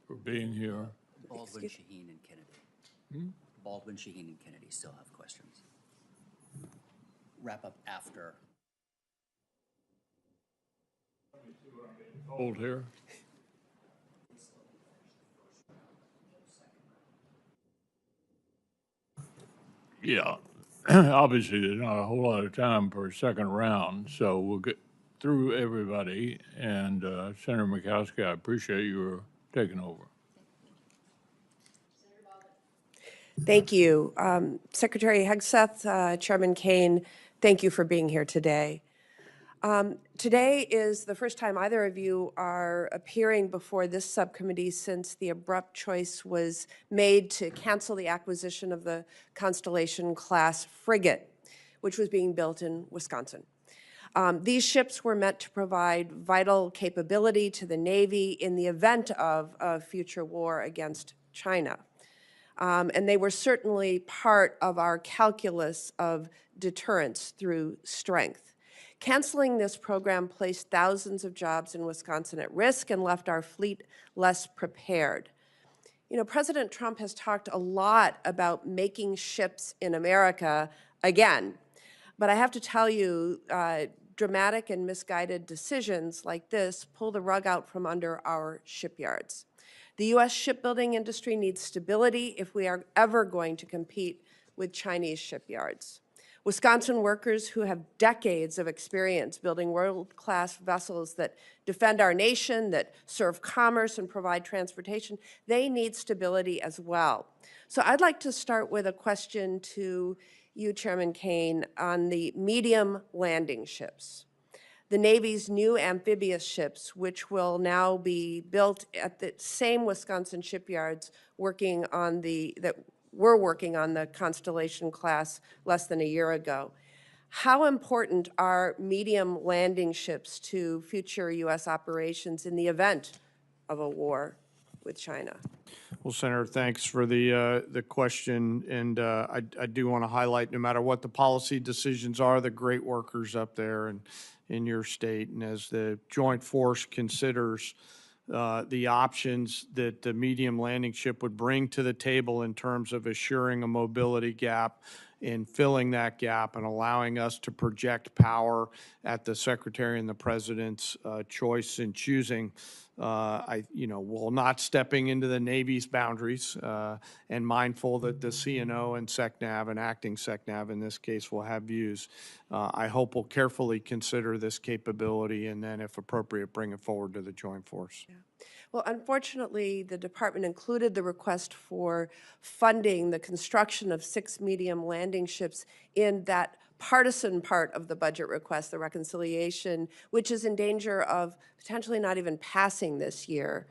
for being here. Baldwin, Shaheen, and Kennedy. Baldwin, Shaheen, and Kennedy still have questions. Wrap up after. Hold here. Yeah, obviously there's not a whole lot of time for a second round, so we'll get through everybody. And Senator Murkowski, I appreciate your taking over. Thank you. Secretary Hegseth, Chairman Caine, thank you for being here today. Today is the first time either of you are appearing before this subcommittee since the abrupt choice was made to cancel the acquisition of the Constellation-class frigate, which was being built in Wisconsin. These ships were meant to provide vital capability to the Navy in the event of a future war against China. And they were certainly part of our calculus of deterrence through strength. Canceling this program placed thousands of jobs in Wisconsin at risk and left our fleet less prepared. You know, President Trump has talked a lot about making ships in America again. But I have to tell you, dramatic and misguided decisions like this pull the rug out from under our shipyards. The U.S. shipbuilding industry needs stability if we are ever going to compete with Chinese shipyards. Wisconsin workers who have decades of experience building world-class vessels that defend our nation, that serve commerce and provide transportation, they need stability as well. So I'd like to start with a question to you, Chairman Caine, on the medium landing ships. The Navy's new amphibious ships, which will now be built at the same Wisconsin shipyards working on that were working on the Constellation class less than a year ago. How important are medium landing ships to future U.S. operations in the event of a war with China? Well, Senator, thanks for the question, and I do want to highlight, no matter what the policy decisions are, the great workers up there and in your state, and as the Joint Force considers the options that the medium landing ship would bring to the table in terms of assuring a mobility gap, in filling that gap and allowing us to project power at the Secretary and the President's choice in choosing. While not stepping into the Navy's boundaries and mindful that the CNO and SECNAV and acting SECNAV in this case will have views, I hope we'll carefully consider this capability and then, if appropriate, bring it forward to the Joint Force. Yeah. Well, unfortunately, the department included the request for funding the construction of 6 medium landing ships in that partisan part of the budget request, the reconciliation, which is in danger of potentially not even passing this year.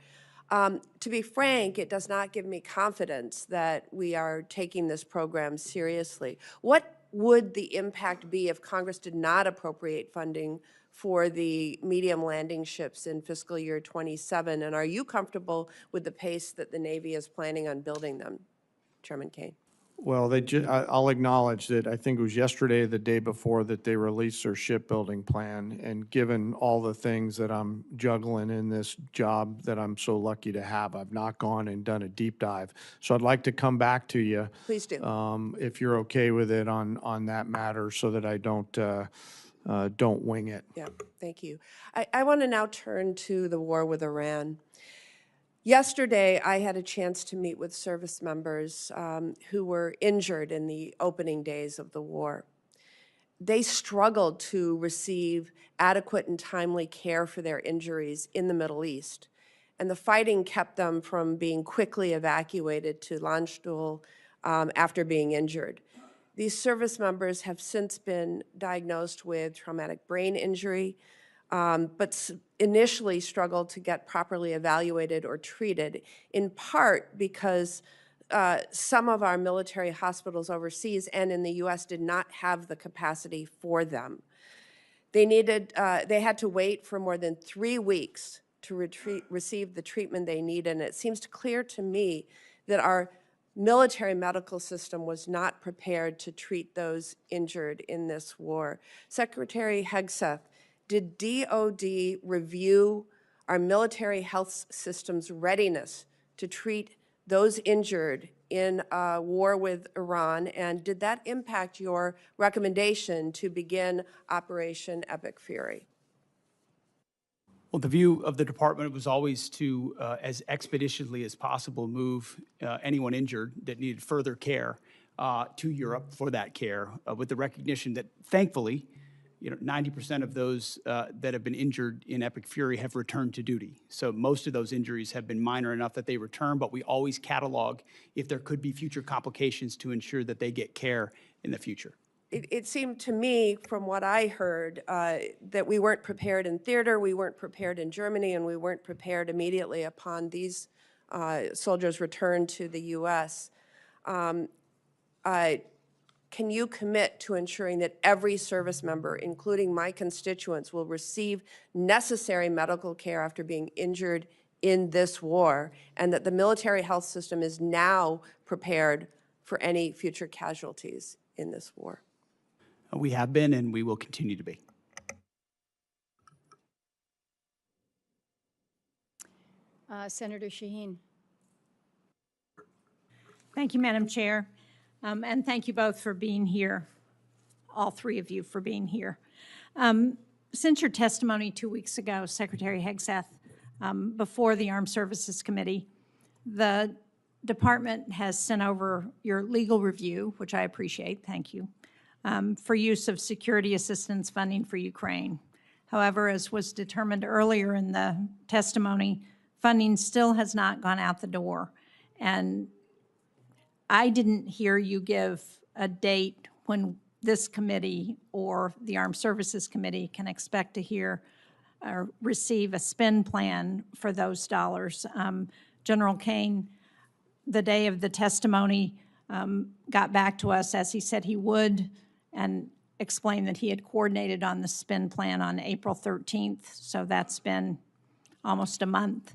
To be frank, it does not give me confidence that we are taking this program seriously. What would the impact be if Congress did not appropriate funding for the medium landing ships in fiscal year 27? And are you comfortable with the pace that the Navy is planning on building them, Chairman Caine? Well, I'll acknowledge that I think it was yesterday, the day before, that they released their shipbuilding plan. And given all the things that I'm juggling in this job that I'm so lucky to have, I've not gone and done a deep dive. So I'd like to come back to you. Please do. If you're okay with it on that matter, so that I don't wing it. Yeah, thank you. I want to now turn to the war with Iran. Yesterday, I had a chance to meet with service members who were injured in the opening days of the war. They struggled to receive adequate and timely care for their injuries in the Middle East, and the fighting kept them from being quickly evacuated to Landstuhl after being injured. These service members have since been diagnosed with traumatic brain injury, but initially struggled to get properly evaluated or treated, in part because some of our military hospitals overseas and in the U.S. did not have the capacity for them. They had to wait for more than 3 weeks to receive the treatment they needed, and it seems clear to me that our military medical system was not prepared to treat those injured in this war. Secretary Hegseth, did DOD review our military health system's readiness to treat those injured in a war with Iran, and did that impact your recommendation to begin Operation Epic Fury? Well, the view of the department was always to, as expeditiously as possible, move anyone injured that needed further care to Europe for that care, with the recognition that, thankfully, 90% of those that have been injured in Epic Fury have returned to duty. So most of those injuries have been minor enough that they return, but we always catalog if there could be future complications to ensure that they get care in the future. It seemed to me, from what I heard, that we weren't prepared in theater, we weren't prepared in Germany, and we weren't prepared immediately upon these soldiers' return to the U.S. can you commit to ensuring that every service member, including my constituents, will receive necessary medical care after being injured in this war, and that the military health system is now prepared for any future casualties in this war? We have been, and we will continue to be. Senator Shaheen. Thank you, Madam Chair. And thank you both for being here, all three of you for being here. Since your testimony 2 weeks ago, Secretary Hegseth, before the Armed Services Committee, the department has sent over your legal review, which I appreciate, thank you, for use of security assistance funding for Ukraine. However, as was determined earlier in the testimony, funding still has not gone out the door. And I didn't hear you give a date when this committee or the Armed Services Committee can expect to hear or receive a spend plan for those dollars. General Caine, the day of the testimony, got back to us as he said he would and explained that he had coordinated on the spend plan on April 13th. So that's been almost a month,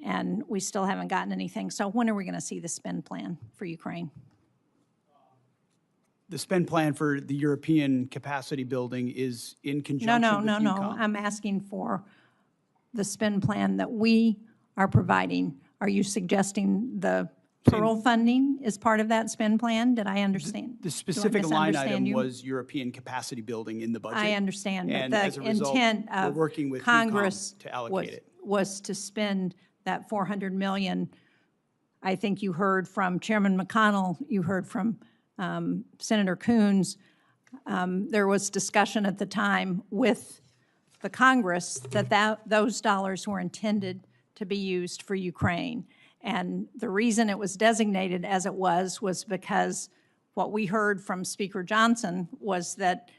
and we still haven't gotten anything. So when are we going to see the spend plan for Ukraine? The spend plan for the European capacity building is in conjunction with No. EUCOM. I'm asking for the spend plan that we are providing. Are you suggesting the Pearl funding is part of that spend plan? Did I understand? The specific line item you? was European capacity building in the budget. I understand, but And as a the result, intent we're of working with Congress EUCOM to allocate it. was to spend that $400 million. I think you heard from Chairman McConnell, you heard from Senator Coons. There was discussion at the time with the Congress that those dollars were intended to be used for Ukraine. And the reason it was designated as it was because what we heard from Speaker Johnson was that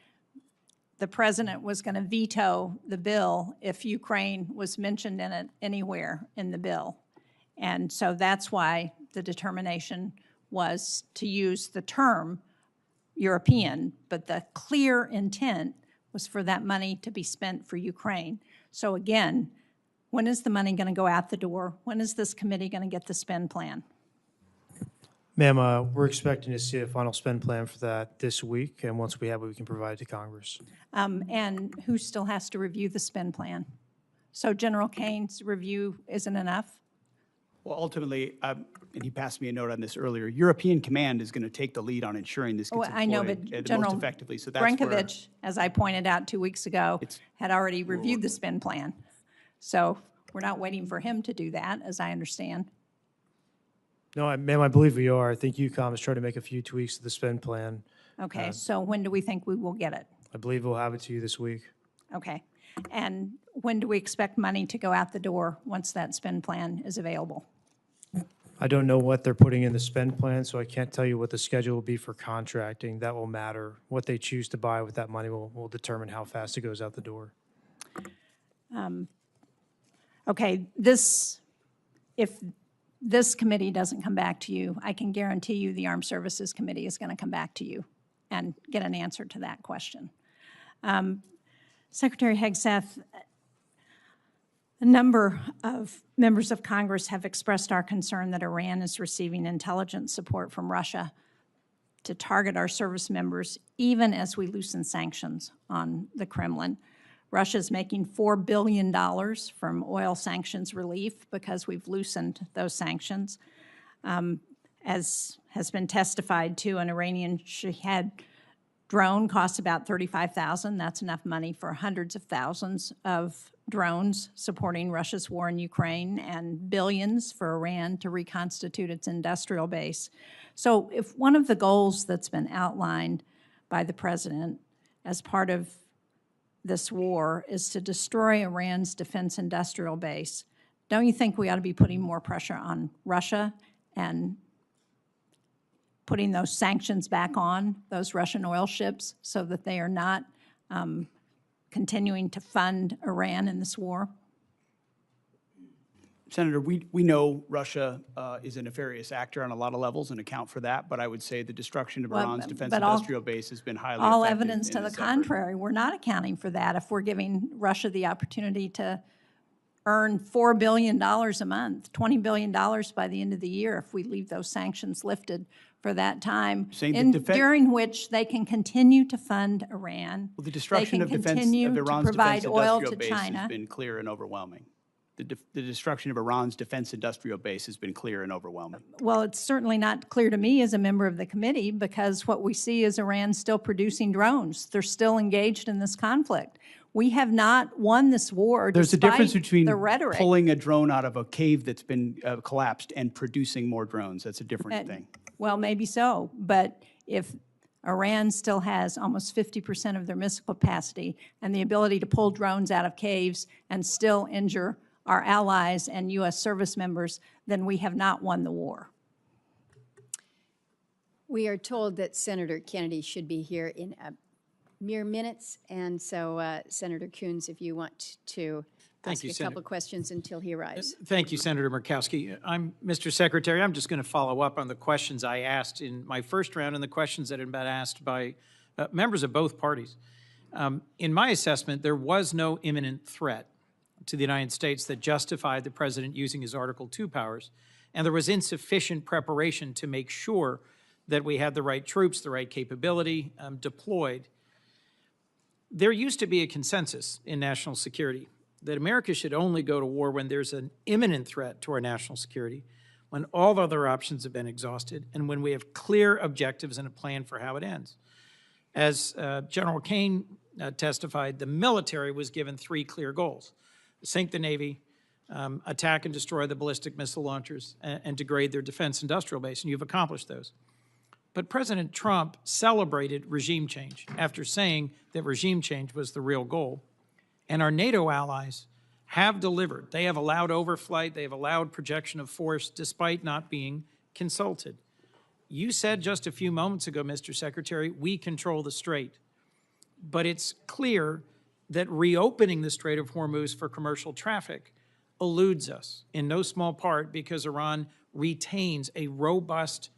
the president was going to veto the bill if Ukraine was mentioned in it anywhere in the bill. And so that's why the determination was to use the term European, but the clear intent was for that money to be spent for Ukraine. So again, when is the money going to go out the door? When is this committee going to get the spend plan? Ma'am, we're expecting to see a final spend plan for that this week, and once we have it, we can provide it to Congress. And who still has to review the spend plan? So General Caine's review isn't enough? Well, ultimately, and he passed me a note on this earlier, European Command is going to take the lead on ensuring this gets I know, deployed but most General effectively. So that's where Brankovich, as I pointed out 2 weeks ago, had already reviewed the spend plan. So we're not waiting for him to do that, as I understand. No, ma'am, I believe we are. I think EUCOM is trying to make a few tweaks to the spend plan. Okay, so when do we think we will get it? I believe we'll have it to you this week. Okay. And when do we expect money to go out the door once that spend plan is available? I don't know what they're putting in the spend plan, so I can't tell you what the schedule will be for contracting. That will matter. What they choose to buy with that money will determine how fast it goes out the door. Okay, if this committee doesn't come back to you, I can guarantee you the Armed Services Committee is going to come back to you and get an answer to that question. Secretary Hegseth, a number of members of Congress have expressed our concern that Iran is receiving intelligence support from Russia to target our service members, even as we loosen sanctions on the Kremlin. Russia's making $4 billion from oil sanctions relief because we've loosened those sanctions. As has been testified to, an Iranian Shahed drone costs about $35,000. That's enough money for hundreds of thousands of drones supporting Russia's war in Ukraine, and billions for Iran to reconstitute its industrial base. So if one of the goals that's been outlined by the president as part of this war is to destroy Iran's defense industrial base, don't you think we ought to be putting more pressure on Russia and putting those sanctions back on those Russian oil ships so that they are not continuing to fund Iran in this war? Senator, we know Russia is a nefarious actor on a lot of levels and account for that, but I would say the destruction of Well, Iran's defense but all- industrial base has been highly All effective evidence to in the this effort. contrary. We're not accounting for that if we're giving Russia the opportunity to earn $4 billion a month, $20 billion by the end of the year if we leave those sanctions lifted for that time, Saying that during which they can continue to fund Iran. Well, the destruction of defense continue of to Iran's provide defense oil industrial to base China. has been clear and overwhelming. The destruction of Iran's defense industrial base has been clear and overwhelming. Well, it's certainly not clear to me as a member of the committee because what we see is Iran still producing drones. They're still engaged in this conflict. We have not won this war There's a difference despite between the rhetoric. pulling a drone out of a cave that's been collapsed and producing more drones. That's a different thing. Well, maybe so, but if Iran still has almost 50% of their missile capacity and the ability to pull drones out of caves and still injure our allies and U.S. service members, then we have not won the war. We are told that Senator Kennedy should be here in mere minutes, and so Senator Coons, if you want to ask a couple questions until he arrives. Thank you, Senator Murkowski. Mr. Secretary, I'm just going to follow up on the questions I asked in my first round and the questions that have been asked by members of both parties. In my assessment, there was no imminent threat to the United States that justified the president using his Article II powers, and there was insufficient preparation to make sure that we had the right troops, the right capability deployed. There used to be a consensus in national security that America should only go to war when there's an imminent threat to our national security, when all other options have been exhausted, and when we have clear objectives and a plan for how it ends. As General Caine testified, the military was given 3 clear goals: sink the Navy, attack and destroy the ballistic missile launchers, and degrade their defense industrial base, and you've accomplished those. But President Trump celebrated regime change after saying that regime change was the real goal. And our NATO allies have delivered. They have allowed overflight. They have allowed projection of force despite not being consulted. You said just a few moments ago, Mr. Secretary, we control the Strait. But it's clear that reopening the Strait of Hormuz for commercial traffic eludes us, in no small part because Iran retains a robust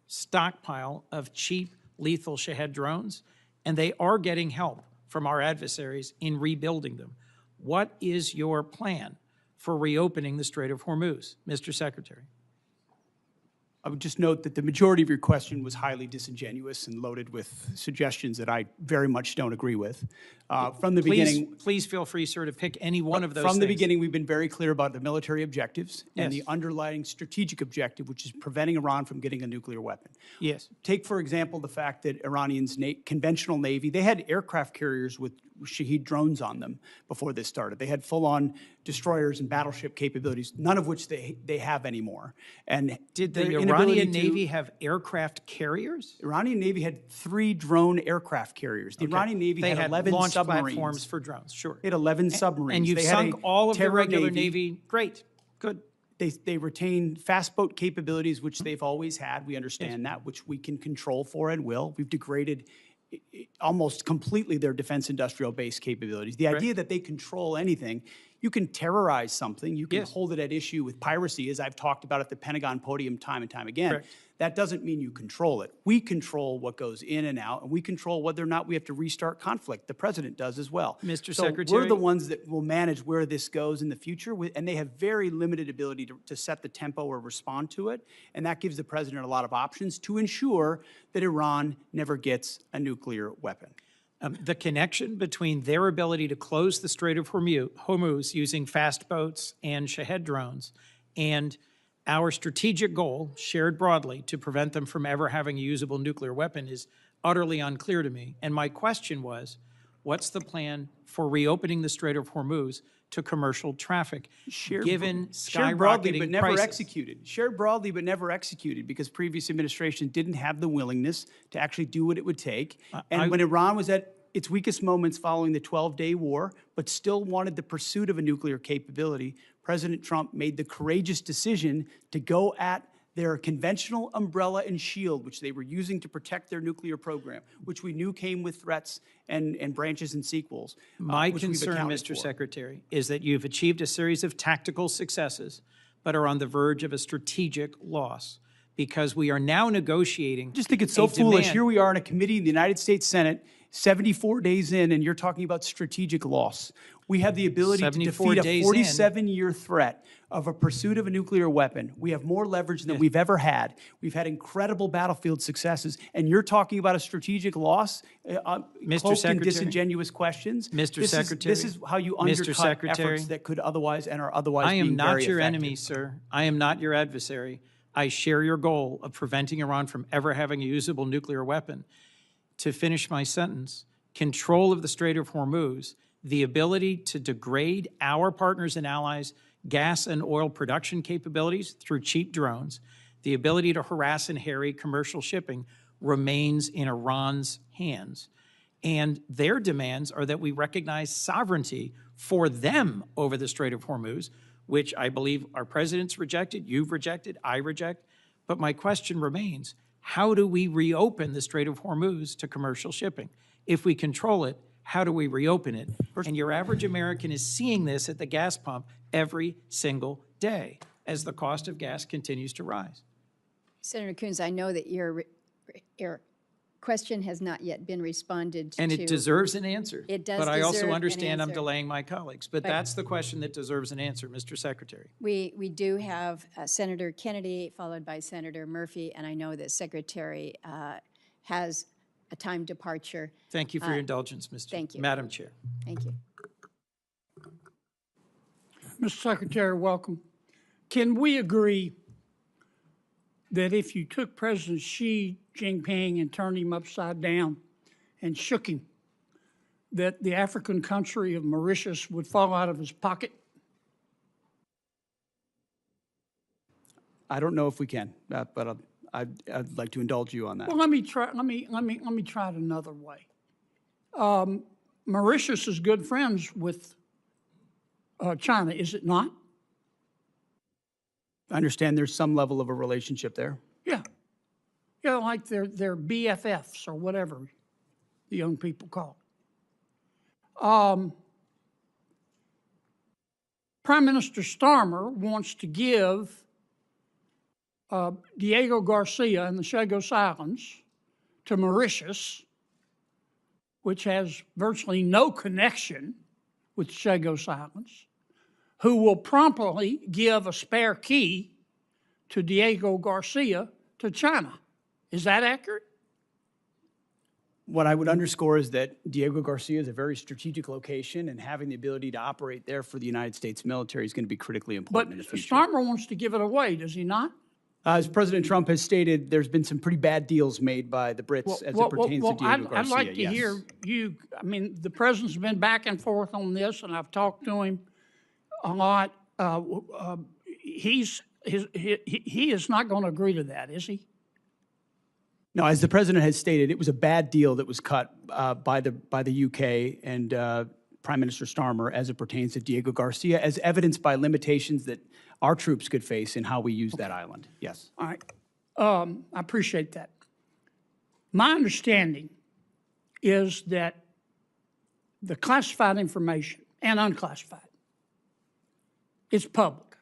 stockpile of cheap, lethal Shahed drones, and they are getting help from our adversaries in rebuilding them. What is your plan for reopening the Strait of Hormuz, Mr. Secretary? I would just note that the majority of your question was highly disingenuous and loaded with suggestions that I very much don't agree with. From the beginning, please feel free, sir, to pick any one of those From the things. beginning, we've been very clear about the military objectives and Yes. the underlying strategic objective, which is preventing Iran from getting a nuclear weapon. Yes. Take, for example, the fact that Iranians' conventional Navy, they had aircraft carriers with Shahed drones on them before this started. They had full-on destroyers and battleship capabilities, none of which they have anymore. And Did the their inability Iranian to- Navy have aircraft carriers? Iranian Navy had 3 drone aircraft carriers. The Iranian Navy They had 11 launch submarines. platforms for drones, sure. They had 11 submarines. And you've They had a sunk all of the terror regular Navy. Great, good. They retain fast boat capabilities, which they've always had. We understand that, which we can control for and will. We've degraded almost completely their defense industrial base capabilities. The idea that they control anything, you can terrorize something, you can hold it at issue with piracy, as I've talked about at the Pentagon podium time and time again. Correct. That doesn't mean you control it. We control what goes in and out, and we control whether or not we have to restart conflict. The president does as well. Mr. So Secretary. we're the ones that will manage where this goes in the future, and they have very limited ability to set the tempo or respond to it, and that gives the president a lot of options to ensure that Iran never gets a nuclear weapon. The connection between their ability to close the Strait of Hormuz using fast boats and Shahed drones and our strategic goal, shared broadly, to prevent them from ever having a usable nuclear weapon is utterly unclear to me. And my question was, what's the plan for reopening the Strait of Hormuz to commercial traffic, given Shared broadly, but skyrocketing never prices? executed. Shared broadly, but never executed, because previous administration didn't have the willingness to actually do what it would take. And when Iran was at its weakest moments following the 12-day war, but still wanted the pursuit of a nuclear capability, President Trump made the courageous decision to go at their conventional umbrella and shield, which they were using to protect their nuclear program, which we knew came with threats and branches and sequels. My which we've concern, accounted Mr. for. Secretary, is that you've achieved a series of tactical successes, but are on the verge of a strategic loss because we are now negotiating. I just think it's so a foolish. demand- Here we are in a committee in the United States Senate, 74 days in, and you're talking about strategic loss. We have the ability to 74 defeat a days in. 47-year threat of a pursuit of a nuclear weapon. We have more leverage than we've ever had. We've had incredible battlefield successes, and you're talking about a strategic loss, Mr. cloaked in Secretary? disingenuous questions. Mr. Secretary? This is how you Mr. undercut Secretary? efforts that could otherwise and are otherwise I being am not very your effective. enemy, sir. I am not your adversary. I share your goal of preventing Iran from ever having a usable nuclear weapon. To finish my sentence, control of the Strait of Hormuz, the ability to degrade our partners and allies' gas and oil production capabilities through cheap drones, the ability to harass and harry commercial shipping remains in Iran's hands. And their demands are that we recognize sovereignty for them over the Strait of Hormuz, which I believe our president's rejected, you've rejected, I reject. But my question remains, how do we reopen the Strait of Hormuz to commercial shipping? If we control it, how do we reopen it? And your average American is seeing this at the gas pump every single day as the cost of gas continues to rise. Senator Coons, I know that your question has not yet been responded to. And it deserves an answer. It does But I also deserve an understand I'm answer. delaying my colleagues. But that's the question that deserves an answer, Mr. Secretary. We do have Senator Kennedy, followed by Senator Murphy, and I know that Secretary has a time departure. Thank you for your indulgence, thank you. Madam Chair. Thank you. Mr. Secretary, welcome. Can we agree that if you took President Xi Jinping and turned him upside down and shook him, that the African country of Mauritius would fall out of his pocket? I don't know if we can, but I'd like to indulge you on that. Well, let me try it another way. Mauritius is good friends with China, is it not? I understand there's some level of a relationship there. Yeah. Yeah, like they're BFFs or whatever the young people call it. Prime Minister Starmer wants to give Diego Garcia and the Chagos Islands to Mauritius, which has virtually no connection with Chagos Islands, who will promptly give a spare key to Diego Garcia to China. Is that accurate? What I would underscore is that Diego Garcia is a very strategic location, and having the ability to operate there for the United States military is going to be critically important But in the future. Starmer wants to give it away, does he not? As President Trump has stated, there's been some pretty bad deals made by the Brits as it pertains to Diego Garcia. I'd like to yes. hear you, I mean, the president's been back and forth on this, and I've talked to him a lot. He is not going to agree to that, is he? No, as the president has stated, it was a bad deal that was cut by the UK and Prime Minister Starmer as it pertains to Diego Garcia, as evidenced by limitations that our troops could face in how we use that island. Yes. All right. I appreciate that. My understanding is that the classified information and unclassified, it's public,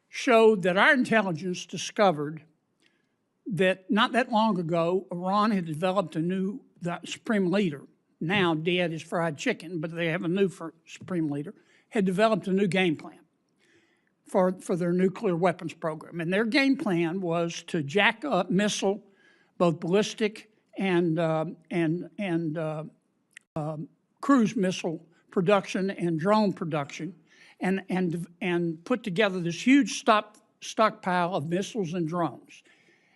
showed that our intelligence discovered that not that long ago, Iran had developed the supreme leader, now dead as fried chicken, but they have a new supreme leader, had developed a new game plan for their nuclear weapons program. And their game plan was to jack up missile, both ballistic and cruise missile production and drone production, and put together this huge stockpile of missiles and drones.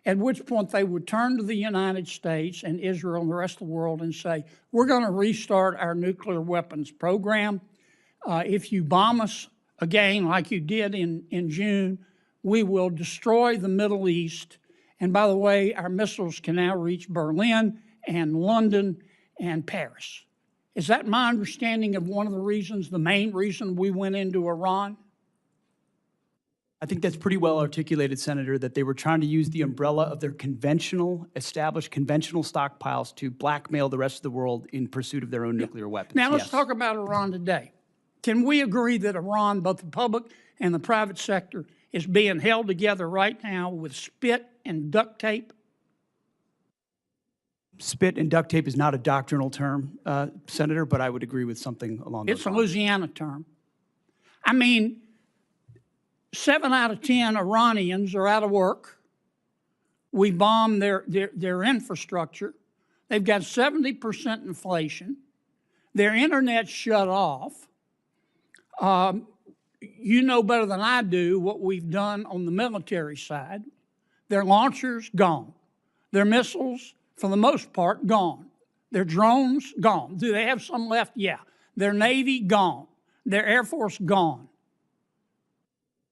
At which point they would turn to the United States and Israel and the rest of the world and say, we're going to restart our nuclear weapons program. If you bomb us again like you did in June, we will destroy the Middle East. And by the way, our missiles can now reach Berlin and London and Paris. Is that my understanding of one of the reasons, the main reason we went into Iran? I think that's pretty well articulated, Senator, that they were trying to use the umbrella of their established conventional stockpiles to blackmail the rest of the world in pursuit of their own nuclear weapons. Now let's talk about Iran today. Can we agree that Iran, both the public and the private sector, is being held together right now with spit and duct tape? Spit and duct tape is not a doctrinal term, Senator, but I would agree with something along those It's a lines. Louisiana term. I mean, 7 out of 10 Iranians are out of work. We bombed their infrastructure. They've got 70% inflation. Their internet's shut off. You know better than I do what we've done on the military side. Their launchers, gone. Their missiles, for the most part, gone. Their drones, gone. Do they have some left? Yeah. Their Navy, gone. Their Air Force, gone.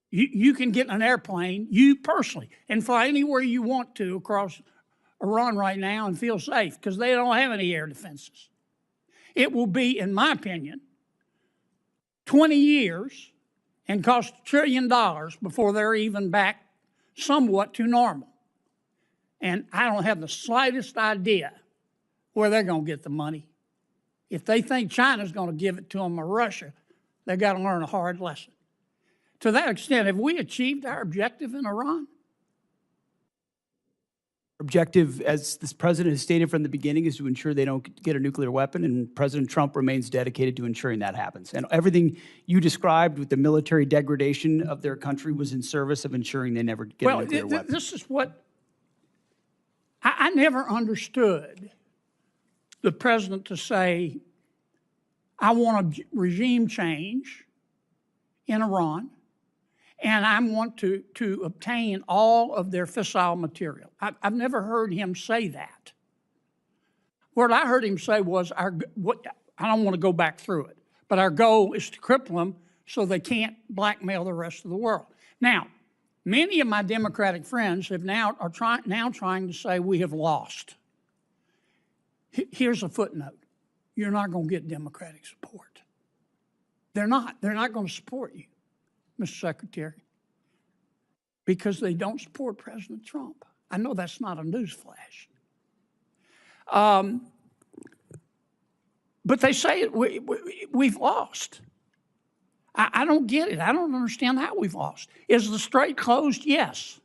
You can get in an airplane, you personally, and fly anywhere you want to across Iran right now and feel safe because they don't have any air defenses. It will be, in my opinion, 20 years and cost $1 trillion before they're even back somewhat to normal. And I don't have the slightest idea where they're going to get the money. If they think China's going to give it to them or Russia, they've got to learn a hard lesson. To that extent, have we achieved our objective in Iran? Objective, as this president has stated from the beginning, is to ensure they don't get a nuclear weapon, and President Trump remains dedicated to ensuring that happens. And everything you described with the military degradation of their country was in service of ensuring they never get a nuclear weapon. This is what I never understood the president to say, I want a regime change in Iran, and I want to obtain all of their fissile material. I've never heard him say that. What I heard him say was, I don't want to go back through it, but our goal is to cripple them so they can't blackmail the rest of the world. Now, many of my Democratic friends are trying to say we have lost. Here's a footnote. You're not going to get Democratic support. They're not. They're not going to support you, Mr. Secretary, because they don't support President Trump. I know that's not a newsflash. But they say we've lost. I don't get it. I don't understand how we've lost. Is the strait closed? Yes.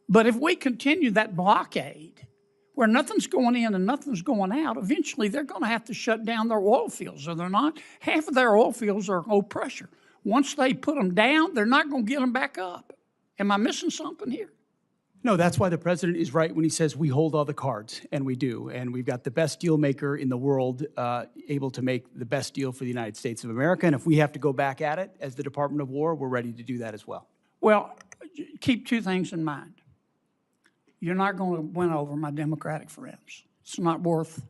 But if we continue that blockade where nothing's going in and nothing's going out, eventually they're going to have to shut down their oil fields, are they not? Half of their oil fields are low pressure. Once they put them down, they're not going to get them back up. Am I missing something here? No, that's why the president is right when he says we hold all the cards, and we do. And we've got the best deal maker in the world able to make the best deal for the United States of America. And if we have to go back at it as the Department of War, we're ready to do that as well. Well, keep two things in mind. You're not going to win over my Democratic friends. It's not worth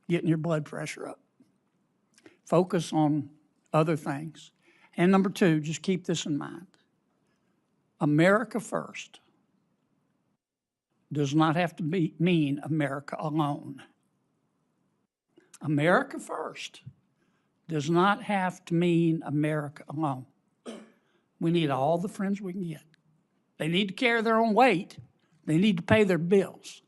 getting your blood pressure up. Focus on other things. And number two, just keep this in mind. America first does not have to mean America alone. America first does not have to mean America alone. We need all the friends we can get. They need to carry their own weight. They need to pay their bills.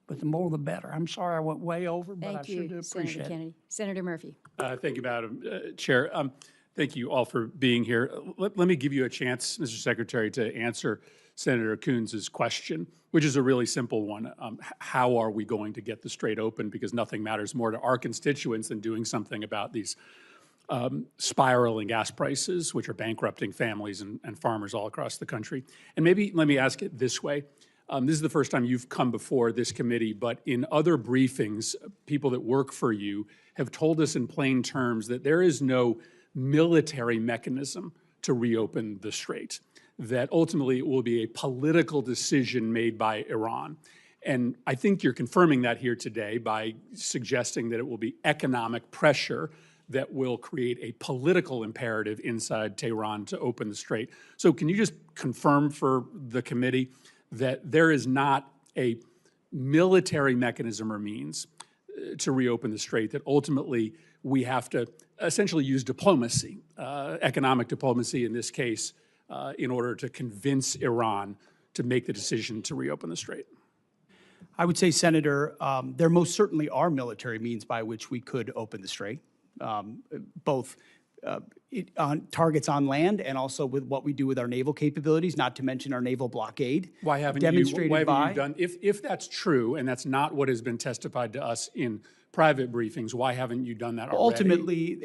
But the more the better. I'm sorry I went way over, but I sure do appreciate Senator it. Kennedy. Senator Murphy. Thank you, Madam Chair. Thank you all for being here. Let me give you a chance, Mr. Secretary, to answer Senator Coons' question, which is a really simple one. How are we going to get the strait open? Because nothing matters more to our constituents than doing something about these spiraling gas prices, which are bankrupting families and farmers all across the country. And maybe let me ask it this way. This is the first time you've come before this committee, but in other briefings, people that work for you have told us in plain terms that there is no military mechanism to reopen the strait, that ultimately it will be a political decision made by Iran. And I think you're confirming that here today by suggesting that it will be economic pressure that will create a political imperative inside Tehran to open the strait. So can you just confirm for the committee that there is not a military mechanism or means to reopen the strait, that ultimately we have to essentially use diplomacy, economic diplomacy in this case, in order to convince Iran to make the decision to reopen the strait? I would say, Senator, there most certainly are military means by which we could open the strait, both on targets on land, and also with what we do with our naval capabilities, not to mention our naval blockade. Why haven't you done, if that's true, and that's not what has been testified to us in private briefings, why haven't you done that already? Ultimately,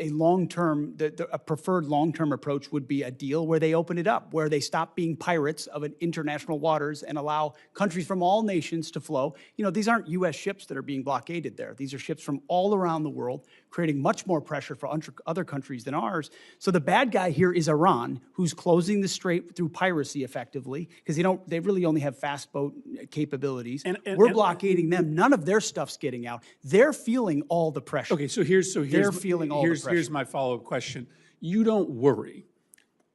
a preferred long-term approach would be a deal where they open it up, where they stop being pirates of international waters and allow countries from all nations to flow. You know, these aren't U.S. ships that are being blockaded there. These are ships from all around the world, creating much more pressure for other countries than ours. So the bad guy here is Iran, who's closing the strait through piracy effectively, because they really only have fast boat capabilities. We're blockading them. None of their stuff's getting out. They're feeling all the pressure. Okay, so here's they're feeling all the pressure. Here's my follow-up question. You don't worry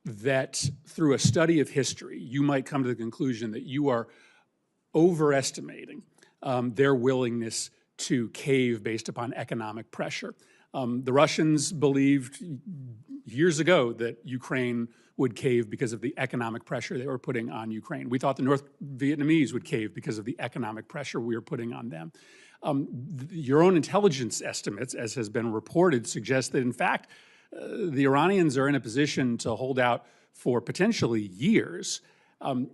that through a study of history, you might come to the conclusion that you are overestimating their willingness to cave based upon economic pressure. The Russians believed years ago that Ukraine would cave because of the economic pressure they were putting on Ukraine. We thought the North Vietnamese would cave because of the economic pressure we were putting on them. Your own intelligence estimates, as has been reported, suggest that, in fact, the Iranians are in a position to hold out for potentially years.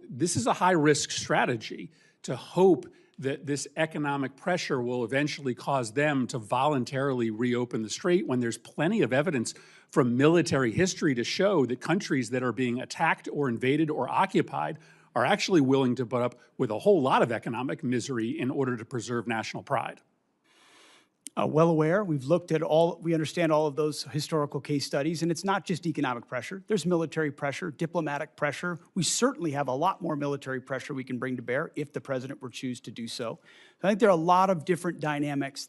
This is a high-risk strategy to hope that this economic pressure will eventually cause them to voluntarily reopen the strait when there's plenty of evidence from military history to show that countries that are being attacked or invaded or occupied are actually willing to put up with a whole lot of economic misery in order to preserve national pride. Well aware. We understand all of those historical case studies, and it's not just economic pressure. There's military pressure, diplomatic pressure. We certainly have a lot more military pressure we can bring to bear if the president were to choose to do so. I think there are a lot of different dynamics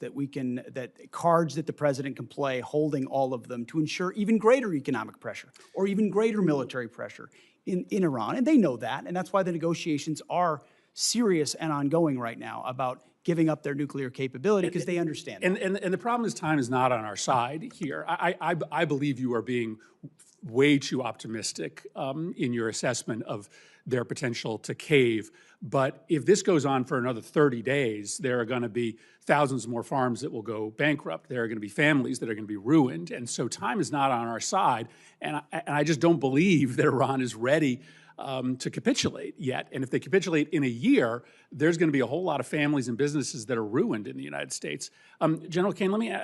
cards that the president can play, holding all of them to ensure even greater economic pressure or even greater military pressure in Iran. And they know that, and that's why the negotiations are serious and ongoing right now about giving up their nuclear capability, because they understand. And the problem is time is not on our side here. I believe you are being way too optimistic in your assessment of their potential to cave. But if this goes on for another 30 days, there are going to be thousands more farms that will go bankrupt. There are going to be families that are going to be ruined. And so time is not on our side. And I just don't believe that Iran is ready to capitulate yet. And if they capitulate in a year, there's going to be a whole lot of families and businesses that are ruined in the United States. General Caine, let me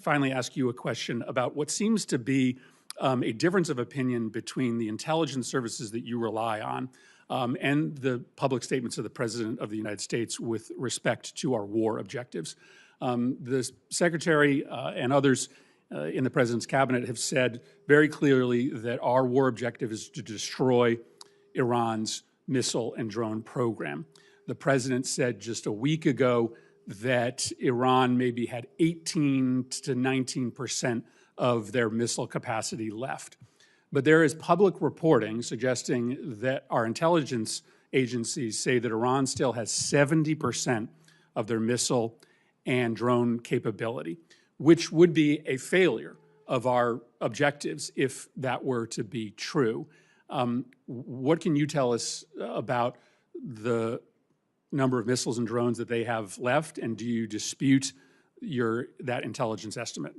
finally ask you a question about what seems to be a difference of opinion between the intelligence services that you rely on and the public statements of the President of the United States with respect to our war objectives. The Secretary and others in the President's cabinet have said very clearly that our war objective is to destroy Iran's missile and drone program. The President said just a week ago that Iran maybe had 18 to 19% of their missile capacity left. But there is public reporting suggesting that our intelligence agencies say that Iran still has 70% of their missile and drone capability, which would be a failure of our objectives if that were to be true. What can you tell us about the number of missiles and drones that they have left, and do you dispute that intelligence estimate?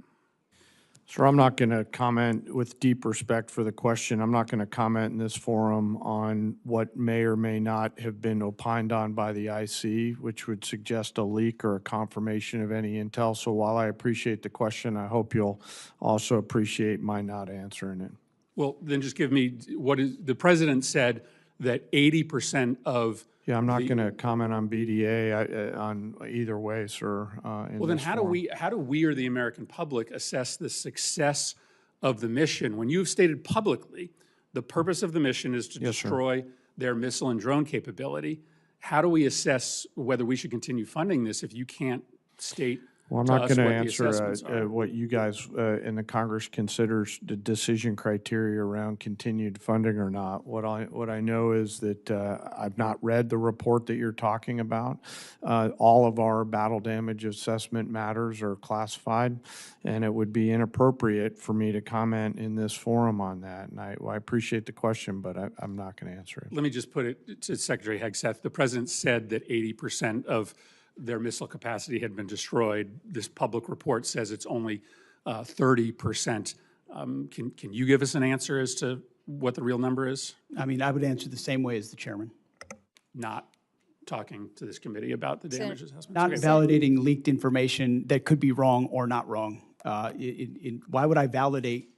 Sir, I'm not going to comment, with deep respect for the question, I'm not going to comment in this forum on what may or may not have been opined on by the IC, which would suggest a leak or a confirmation of any intel. So while I appreciate the question, I hope you'll also appreciate my not answering it. Well, then just give me the President said that 80% of Yeah, I'm not going to comment on BDA on either way, sir. Well, then how do we or the American public assess the success of the mission when you've stated publicly the purpose of the mission is to destroy their missile and drone capability? How do we assess whether we should continue funding this if you can't state? Well, I'm not going to answer what you guys in the Congress considers the decision criteria around continued funding or not. What I know is that I've not read the report that you're talking about. All of our battle damage assessment matters are classified, and it would be inappropriate for me to comment in this forum on that. And I appreciate the question, but I'm not going to answer it. Let me just put it to Secretary Hegseth. The President said that 80% of their missile capacity had been destroyed. This public report says it's only 30%. Can you give us an answer as to what the real number is? I mean, I would answer the same way as the chairman. Not talking to this committee about the damage assessments? Not Okay. validating leaked information that could be wrong or not wrong. Why would I validate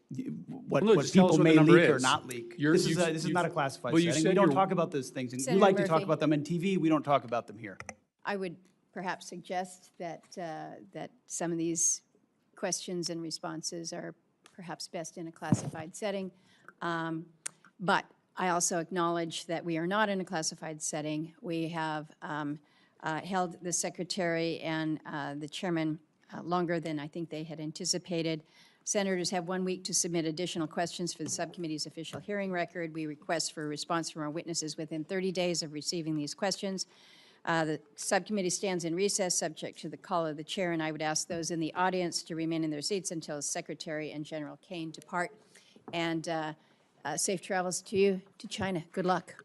what Well, no, just tell us people what the may number leak or is. not leak? You're- This is you- not a classified well, you setting. said We don't you're- talk about those things. And you Senator like to talk Murphy. about them on TV, we don't talk about them here. I would perhaps suggest that, that some of these questions and responses are perhaps best in a classified setting. But I also acknowledge that we are not in a classified setting. We have held the secretary and the chairman longer than I think they had anticipated. Senators have 1 week to submit additional questions for the subcommittee's official hearing record. We request for a response from our witnesses within 30 days of receiving these questions. The subcommittee stands in recess, subject to the call of the chair, and I would ask those in the audience to remain in their seats until Secretary and General Caine depart. And safe travels to you to China. Good luck.